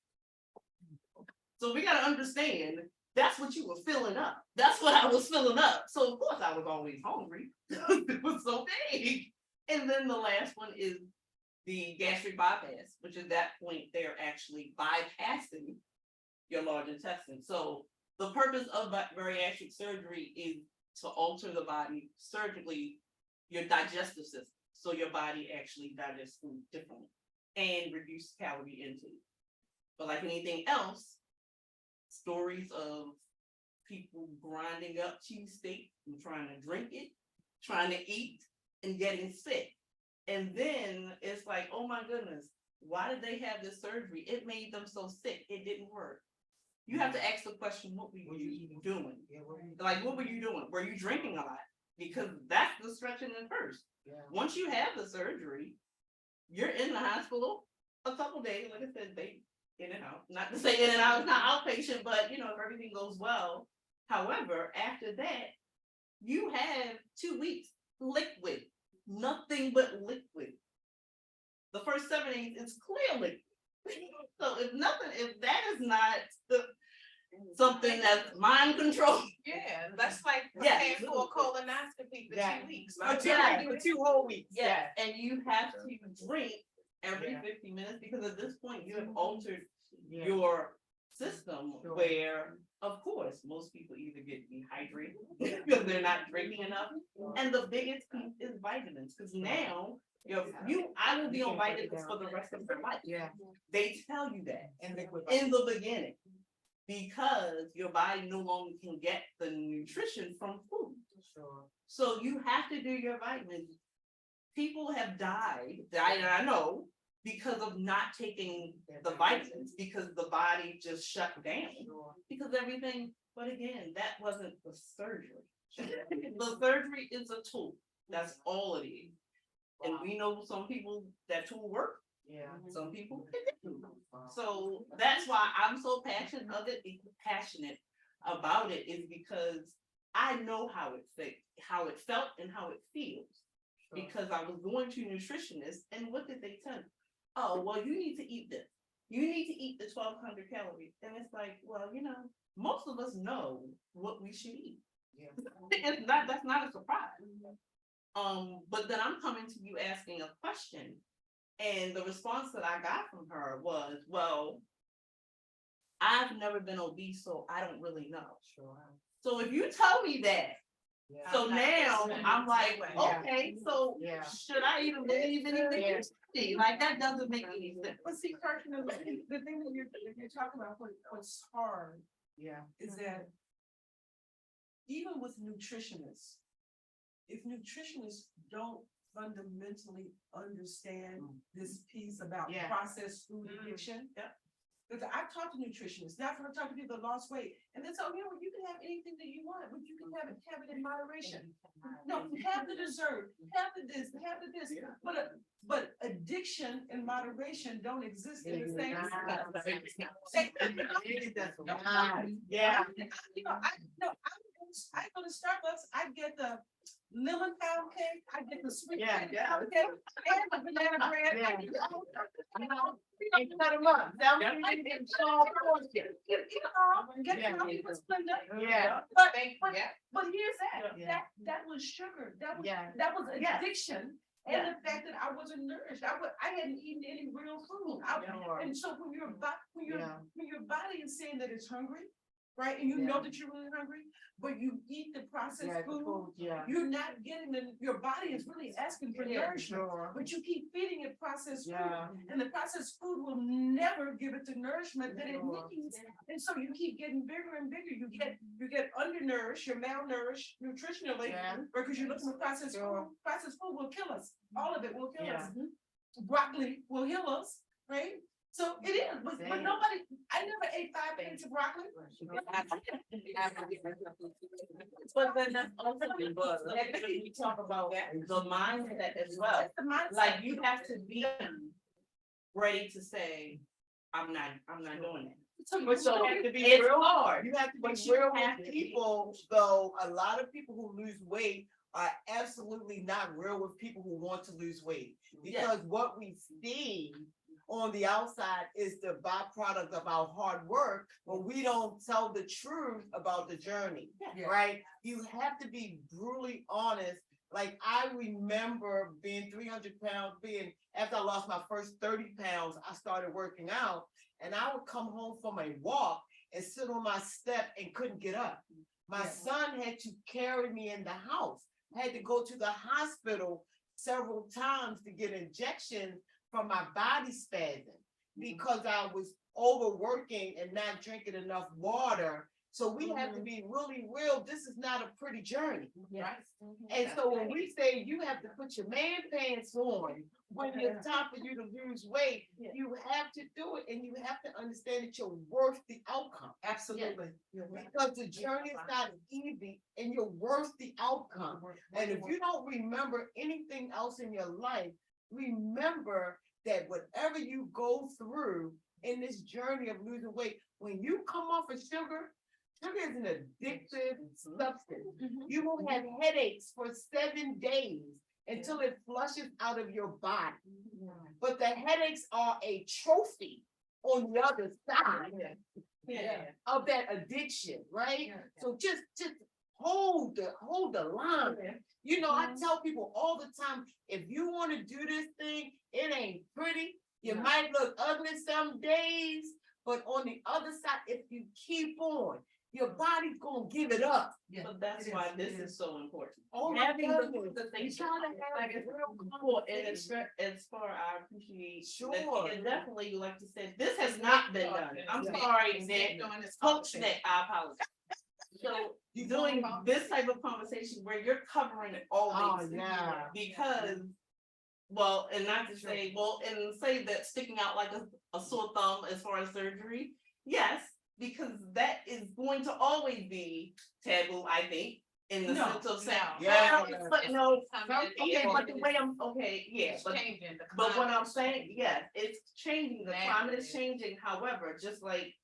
So we got to understand that's what you were filling up. That's what I was filling up. So of course I was always hungry. It was so big. And then the last one is the gastric bypass, which at that point they're actually bypassing your large intestine. So the purpose of bariatric surgery is to alter the body surgically, your digestive system. So your body actually digests food differently and reduce calorie intake. But like anything else, stories of people grinding up cheesesteak and trying to drink it, trying to eat and getting sick. And then it's like, oh my goodness, why did they have this surgery? It made them so sick. It didn't work. You have to ask the question, what were you doing? Like, what were you doing? Were you drinking a lot? Because that's the stretching in first. Once you have the surgery, you're in the hospital a couple days. Like I said, they in and out. Not to say in and out is not outpatient, but you know, if everything goes well. However, after that, you have 2 weeks liquid, nothing but liquid. The first 7 days is clear liquid. So if that is not something that's mind control. Yeah, that's like Yes. preparing for a colonoscopy for 2 weeks. For Yeah. for 2 whole weeks. Yeah, and you have to drink every 50 minutes because at this point you have altered your system where, of course, most people either get dehydrated because they're not drinking enough. And the biggest piece is vitamins, because now I will be on vitamins for the rest of your life. Yeah. They tell you that And liquid. in the beginning because your body no longer can get the nutrition from food. Sure. So you have to do your vitamins. People have died, I know, because of not taking the vitamins, because the body just shut down. Because everything, but again, that wasn't the surgery. The surgery is a tool. That's all it is. And we know some people that tool work, Yeah. some people it didn't. So that's why I'm so passionate about it, is because I know how it felt and how it feels. Because I was going to nutritionists, and what did they tell me? Oh, well, you need to eat this. You need to eat the 1,200 calories. And it's like, well, you know, most of us know what we should eat. Yeah. That's not a surprise. But then I'm coming to you asking a question, and the response that I got from her was, well, I've never been obese, so I don't really know. Sure. So if you tell me that, Yeah. so now I'm like, Yeah. okay, so Yeah. should I even believe anything you say? Like, that doesn't make any sense. But see, Tarsha, the thing that you're talking about, what's hard Yeah. is that even with nutritionists, if nutritionists don't fundamentally understand this piece about Yeah. processed food addiction. Because I've talked to nutritionists, now I've talked to people that lost weight, and they tell me, you can have anything that you want, but you can have it in moderation. No, have the dessert, have the this, have the this, but addiction and moderation don't exist in the same. Yeah. I go to Starbucks, I get the lemon pound cake, I get the sweet Yeah, pound cake, and the banana bread. Yeah. I get the whole- And cut them up. That Yeah. was in small portions. Get Yeah. the whole Splenda. Yeah. But here's that, Yeah. that was sugar, Yeah. that was Yeah. addiction. Yeah. And the fact that I wasn't nourished, I hadn't eaten any real food. And so when your body is saying that it's hungry, right, and you know Yeah. that you're really hungry, but you eat the processed Yeah, the food, food, yeah. you're not getting your body is really asking for nourishment, Sure. but you keep feeding it processed Yeah. food, and the processed food will never give it the nourishment that it Sure. needs. And so you keep getting bigger and bigger, you get undernourished, you're malnourished nutritionally, Yeah. because you're looking for processed Sure. food. Processed food will kill us, all of it will kill us. Yeah. Broccoli will heal us, right? So it is, but Same. nobody, I never ate 5 plates of broccoli. But then that's also we talk about the mindset as well. That's the mindset. Like, you have to be ready to say, I'm not doing that. So you have to be It's real hard. You have to be But you real have with to people, though. A lot of people who lose weight are absolutely not real with people who want to lose weight. Yes. Because what we see on the outside is the byproduct of our hard work, but we don't tell the truth about the journey, Yeah. right? You have to be brutally honest. Like I remember being 300 pounds, after I lost my first 30 pounds, I started working out and I would come home from a walk and sit on my step and couldn't get up. My son had to carry me in the house. I had to go to the hospital several times to get injections from my body spasm because I was overworking and not drinking enough water. So we have to be really real. This is not a pretty journey. Yes. And so when we say you have to put your man pants on when it's time for you to lose weight, you have to do it and you have to understand that you're worth the outcome. Absolutely. You're right. Because the journey is not easy and you're worth the outcome. And if you don't remember anything else in your life, remember that whatever you go through in this journey of losing weight, when you come off of sugar is an addictive substance. You will have headaches for 7 days until it flushes out of your body. But the headaches are a trophy on the other side of that addiction, right? So just hold the line. You know, I tell people all the time, if you want to do this thing, it ain't pretty. You might look ugly some days, but on the other side, if you keep on, your body's gonna give it up. But that's why this is so important. Oh, Having my the goodness. conversation. You gotta have Like, a real Well, and conversation. as far I appreciate. Sure. And definitely, like you said, this has not been done. I'm sorry, that coach that I apologize. So You doing going- this type of conversation where you're covering all Oh, things. yeah. Because, well, and not to say, well, and say that sticking out like a sore thumb as far as surgery, yes, because that is going to always be taboo, I think, in the sense of saying, Yeah. but no, Okay, okay, but the way I'm, okay, yeah, It's but changing. The but what I'm climate is saying, changing. yes, it's changing, the climate is Massively. changing, however, just like,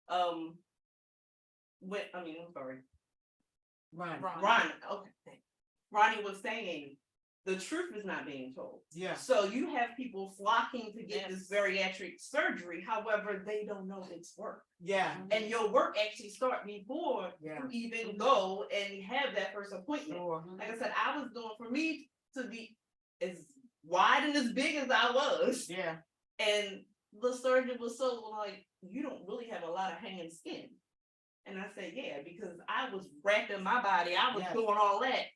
I'm sorry, Right. Ronnie, okay, Ronnie was saying, the truth is not being told. Yeah. So you have people flocking to get this bariatric surgery, however, they don't know its work. Yeah. And your work actually start before Yeah. you even go and have that first appointment. Sure. Like I said, I was doing, for me to be as wide and as big as I was, Yeah. and the surgeon was so like, you don't really have a lot of hanging skin. And I said, yeah, because I was wrapping my body, I was Yes. doing all that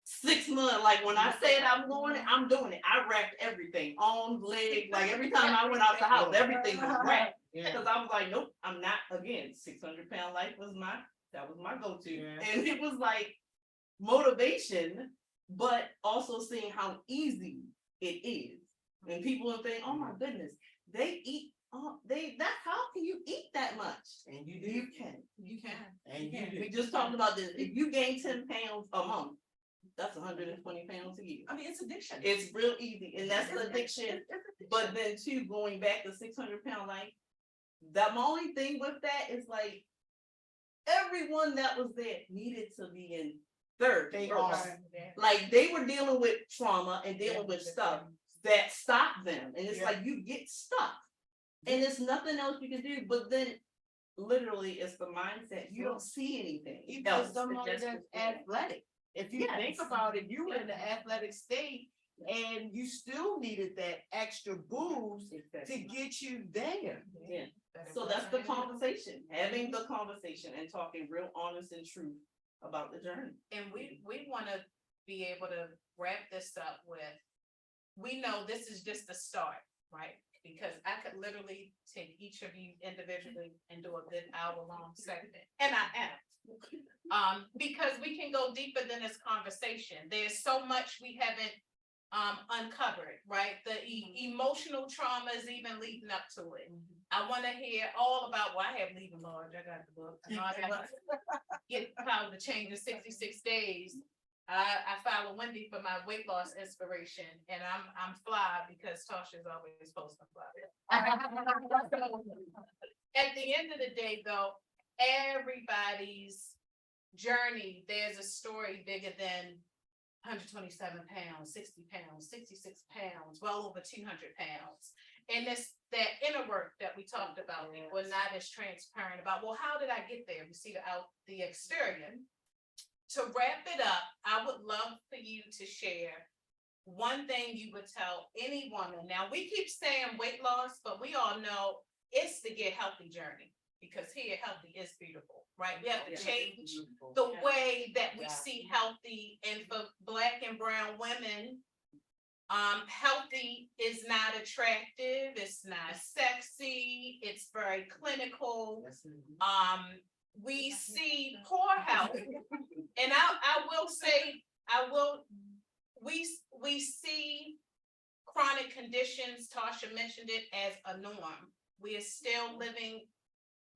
6 months. Like when I said I'm doing it, I'm doing it. I wrapped everything, arms, legs, like every time I went out the house, everything was wrapped. Yeah. Because I was like, nope, I'm not, again, 600-pound life was that was my go-to. Yeah. And it was like motivation, but also seeing how easy it is. And people are saying, oh my goodness, they eat, how can you eat that much? And you You do. can. You can. And you do. We just talked about this, if you gain 10 pounds a month, that's 120 pounds a year. I mean, it's addiction. It's real easy, and that's the addiction. It's But then too, going back to 600-pound life, the only thing with that is like, everyone that was there needed to be in therapy. They first. are. Like they were dealing with trauma and dealing with stuff that stopped them. And it's Yeah. like you get stuck. And it's nothing else you can do. But then literally it's the mindset. You don't see anything. Even else. somebody It's that's just- athletic. If you Yes. think about it, you were in the athletic state and you still needed that extra boost to Exactly. get you there. Yeah. So that's the conversation, having the conversation and talking real honest and true about the journey. And we wanna be able to wrap this up with, we know this is just the start, right? Because I could literally take each of you individually and do a good hour-long segment, and I am. Because we can go deeper than this conversation. There's so much we haven't uncovered, right? The emotional traumas even leading up to it. I wanna hear all about, well, I have leaving large, I got the book. I know I didn't get how to change in 66 days. I follow Wendy for my weight loss inspiration, and I'm fly because Tarsha's always posting fly. At the end of the day, though, everybody's journey, there's a story bigger than 127 pounds, 60 pounds, 66 pounds, well over 200 pounds. And it's that inner work that we talked about, people are not as transparent about, well, how did I get there? We see the exterior. To wrap it up, I would love for you to share one thing you would tell any woman. Now, we keep saying weight loss, but we all know it's the get healthy journey, because here, healthy is beautiful, right? We have to change the way that we see healthy. And for Black and brown women, healthy is not attractive, it's not sexy, it's very clinical. We see poor health, and I will say, we see chronic conditions, Tarsha mentioned it, as a norm. We are still living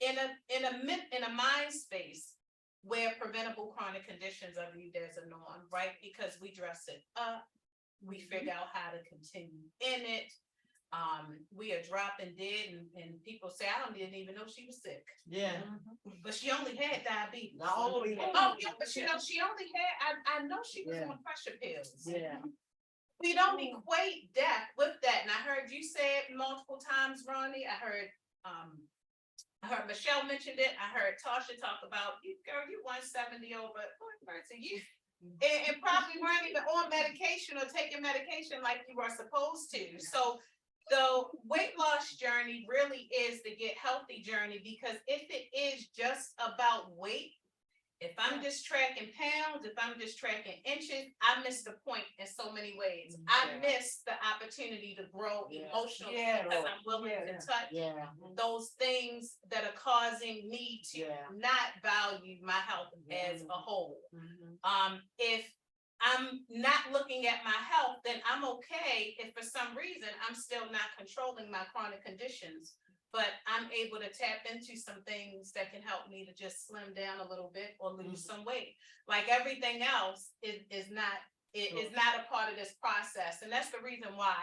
in a mind space where preventable chronic conditions are viewed as a norm, right? Because we dress it up, we figure out how to continue in it. We are dropping dead, and people say, I didn't even know she was sick. Yeah. But she only had diabetes. Not only. Oh, yeah, but she only had, I know she was on pressure pills. Yeah. We don't equate death with that. And I heard you say it multiple times, Roni. I heard Michelle mentioned it. I heard Tarsha talk about, girl, you 170 over, and probably weren't even on medication or taking medication like you were supposed to. So the weight loss journey really is the get healthy journey, because if it is just about weight, if I'm just tracking pounds, if I'm just tracking inches, I miss the point in so many ways. I miss the opportunity to grow emotionally, because I'm willing to touch those things that are causing me to not value my health as a whole. If I'm not looking at my health, then I'm okay if for some reason I'm still not controlling my chronic conditions, but I'm able to tap into some things that can help me to just slim down a little bit or lose some weight. Like everything else is not a part of this process. And that's the reason why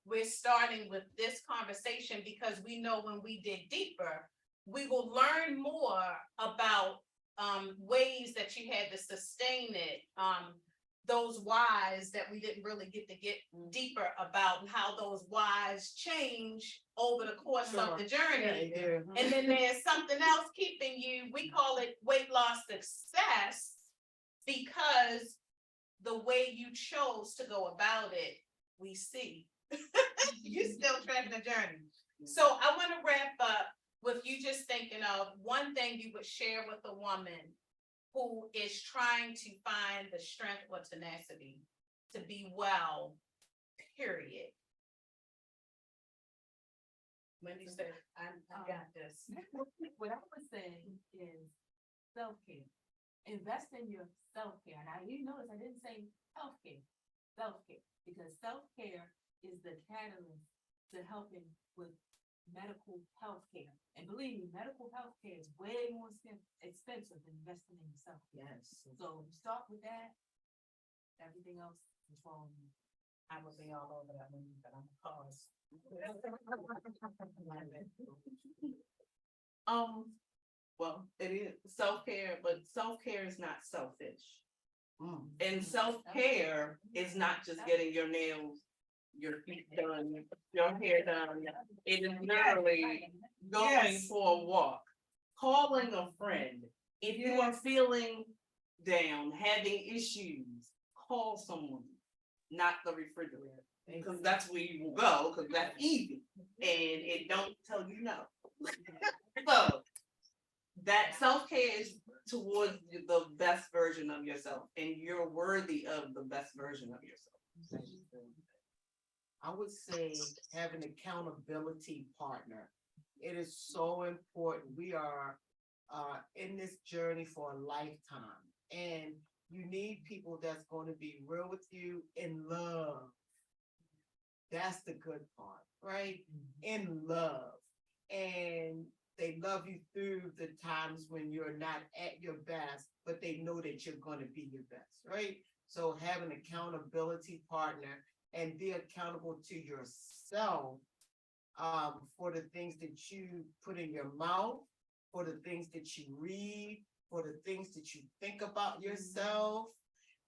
we're starting with this conversation, because we know when we dig deeper, we will learn more about ways that you had to sustain it, those whys that we didn't really get deeper about, and how those whys change over the course of the journey. And then there's something else keeping you, we call it weight loss success, because the way you chose to go about it, we see. You still tracking the journey. So I want to wrap up with you just thinking of one thing you would share with a woman who is trying to find the strength or tenacity to be well, period. Wendy said, I got this. What I was saying is self-care. Invest in your self-care. Now, you notice I didn't say healthcare, self-care, because self-care is the catalyst to helping with medical healthcare. And believe me, medical healthcare is way more expensive than investing in yourself. Yes. So start with that. Everything else is wrong. I will be all over that one, but I'm gonna pause. Well, it is self-care, but self-care is not selfish. And self-care is not just getting your nails, your feet done, your hair done. It is literally going for a walk, calling a friend. If you are feeling down, having issues, call someone, not the refrigerator, because that's where you will go, because that's easy, and it don't tell you no. So that self-care is towards the best version of yourself, and you're worthy of the best version of yourself. I would say have an accountability partner. It is so important. We are in this journey for a lifetime, and you need people that's going to be real with you in love. That's the good part, right? In love. And they love you through the times when you're not at your best, but they know that you're going to be your best, right? So have an accountability partner and be accountable to yourself for the things that you put in your mouth, for the things that you read, for the things that you think about yourself.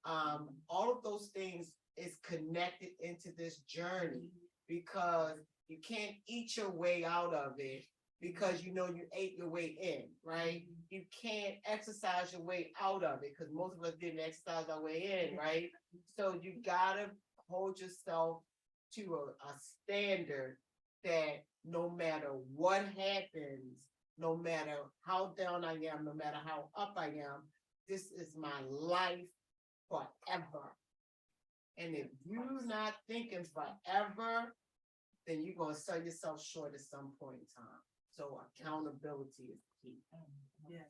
All of those things is connected into this journey because you can't eat your way out of it because you know you ate your way in, right? You can't exercise your way out of it because most of us didn't exercise our way in, right? So you gotta hold yourself to a standard that no matter what happens, no matter how down I am, no matter how up I am, this is my life forever. And if you're not thinking forever, then you're gonna sell yourself short at some point in time. So accountability is key. Yes.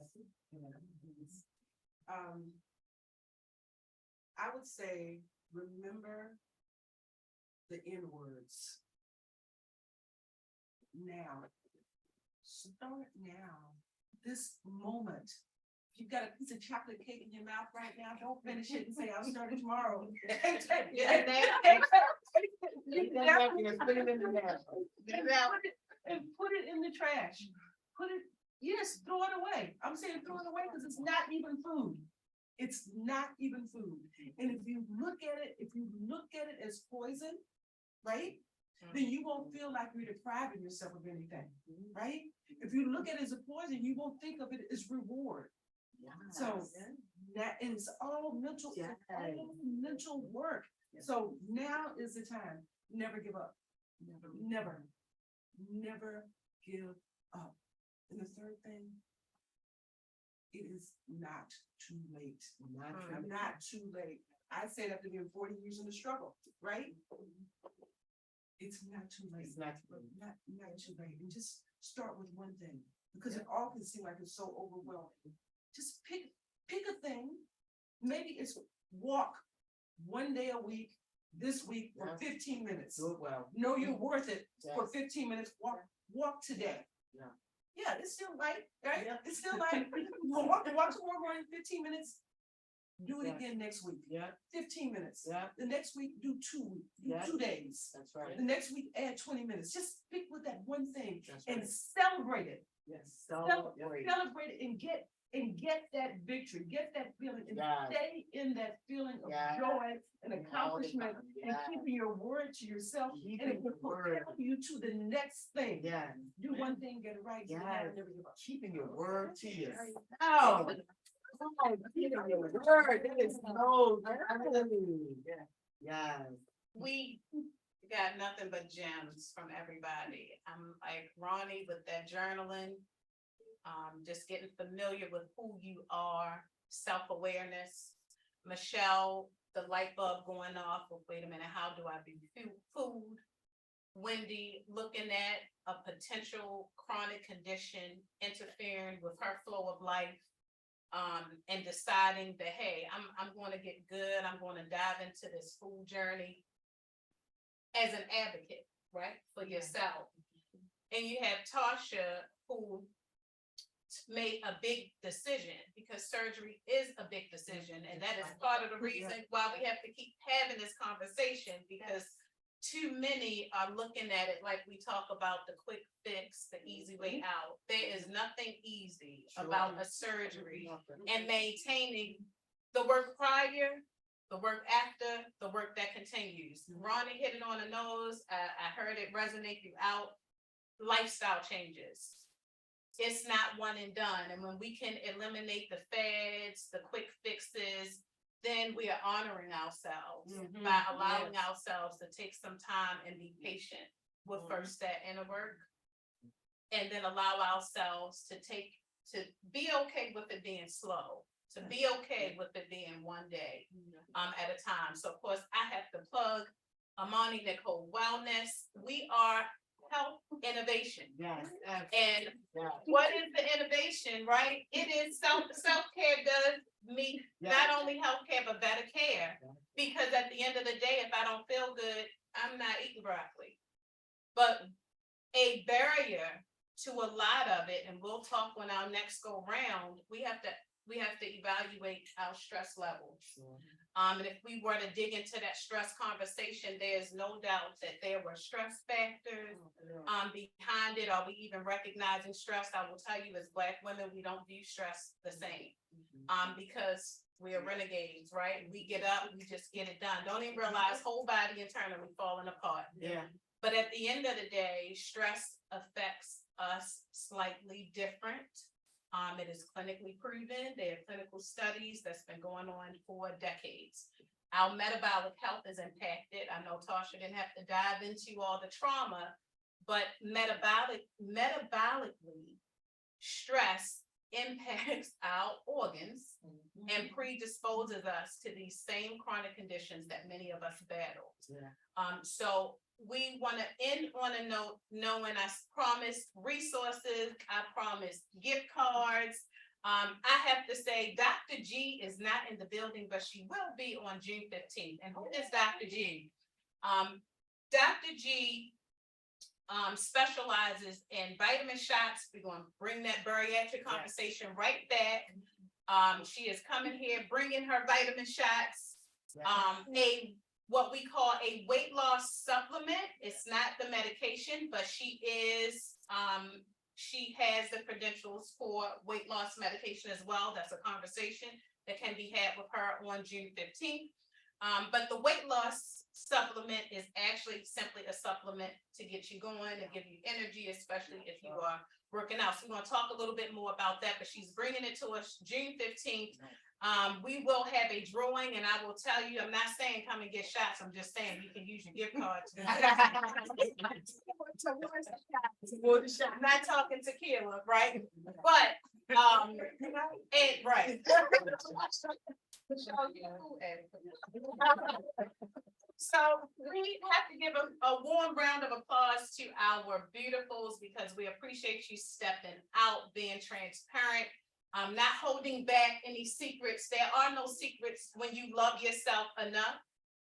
I would say, remember the N words. Now. Start now. This moment. If you've got a piece of chocolate cake in your mouth right now, don't finish it and say, I'll start it tomorrow. And put it in the trash. Put it, yes, throw it away. I'm saying throw it away because it's not even food. It's not even food. And if you look at it as poison, right? Then you won't feel like you're depriving yourself of anything, right? If you look at it as a poison, you won't think of it as reward. So that is all mental, Yes. all mental work. So now is the time. Never give up. Never give up. And the third thing, it is not too late. Not too late. I said after being 40 years in the struggle, right? It's not too late. It's not too late. Not too late. And just start with one thing because it all can seem like it's so overwhelming. Just pick a thing. Maybe it's walk one day a week, this week for 15 minutes. Do it well. Know you're worth it for Yes. 15 minutes. Walk today. Yeah. Yeah, it's still light, right? It's still light. Walk tomorrow morning, 15 minutes. Do it Yeah. again next week. Yeah, 15 minutes. yeah, The next week, do 2 weeks. Do Yeah. 2 days. that's right. The next week, add 20 minutes. Just pick with that one thing That's and right. celebrate it. Yes. Celebrate it and get that victory, get that feeling, and Yes. stay in that feeling of Yes. joy and All the accomplishment time. and Yes. keeping your word to yourself. And Keeping it will your word. propel you to the next thing. Yes. Do one thing, get it right. get it Yes. right, never give up. Keeping your word to yourself. Oh. Keeping your word. That is so good. Yes. We got nothing but gems from everybody. I'm like Roni with that journaling. Just getting familiar with who you are, self-awareness. Michelle, the light bulb going off of, wait a minute, how do I be food? Wendy, looking at a potential chronic condition interfering with her flow of life. And deciding that, hey, I'm going to get good. I'm going to dive into this food journey as an advocate, right, for yourself. And you have Tarsha, who made a big decision because surgery is a big decision, and that is part of the reason why we have to keep having this conversation because too many are looking at it like we talk about the quick fix, the easy way out. There is nothing easy about a surgery and maintaining the work prior, the work after, the work that continues. Roni hit it on the nose. I heard it resonate throughout. Lifestyle changes. It's not one and done. And when we can eliminate the fads, the quick fixes, then we are honoring ourselves by allowing ourselves to take some time and be patient with first that inner work. And then allow ourselves to be okay with it being slow, to be okay with it being one day at a time. So of course I have to plug Amani Nicol Wellness. We are health innovation. Yes. And what is the innovation, right? It is self-care does me not only healthcare, but better care. Because at the end of the day, if I don't feel good, I'm not eating broccoli. But a barrier to a lot of it, and we'll talk when our next go round, we have to we have to evaluate our stress levels. And if we were to dig into that stress conversation, there's no doubt that there were stress factors behind it. Are we even recognizing stress? I will tell you, as Black women, we don't view stress the same. Because we are renegades, right? We get up, we just get it done. Don't even realize whole body internally falling apart. Yeah. But at the end of the day, stress affects us slightly different. It is clinically proven. There are clinical studies that's been going on for decades. Our metabolic health is impacted. I know Tarsha didn't have to dive into all the trauma, but metabolically, stress impacts our organs and predisposes us to these same chronic conditions that many of us battle. So we want to end on a note knowing I promised resources, I promised gift cards. I have to say Dr. G is not in the building, but she will be on June 15th. And who is Dr. G? Dr. G specializes in vitamin shots. We're going to bring that bariatric conversation right back. She is coming here, bringing her vitamin shots, what we call a weight loss supplement. It's not the medication, but she has the credentials for weight loss medication as well. That's a conversation that can be had with her on June 15th. But the weight loss supplement is actually simply a supplement to get you going and give you energy, especially if you are working out. So we're going to talk a little bit more about that, but she's bringing it to us June 15th. We will have a drawing, and I will tell you, I'm not saying come and get shots. I'm just saying you can use your gift card. I'm not talking tequila, right? But right. So we have to give a warm round of applause to our beautifuls because we appreciate you stepping out, being transparent, not holding back any secrets. There are no secrets when you love yourself enough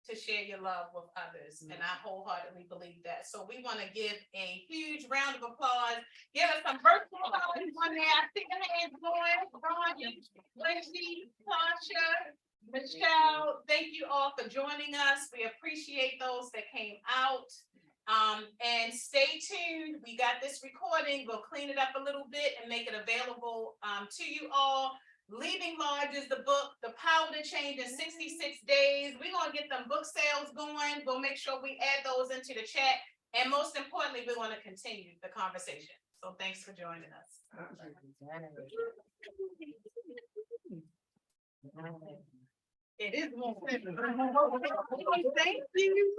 to share your love with others. And I wholeheartedly believe that. So we want to give a huge round of applause. Give us some virtual applause on there. I see your hands going. Roni, Wendy, Tarsha, Michelle, thank you all for joining us. We appreciate those that came out. And stay tuned. We got this recording. We'll clean it up a little bit and make it available to you all. Leaving Large is the book, The Power to Change in 66 Days. We're going to get them book sales going. We'll make sure we add those into the chat. And most importantly, we want to continue the conversation. So thanks for joining us. It is more. Thank you.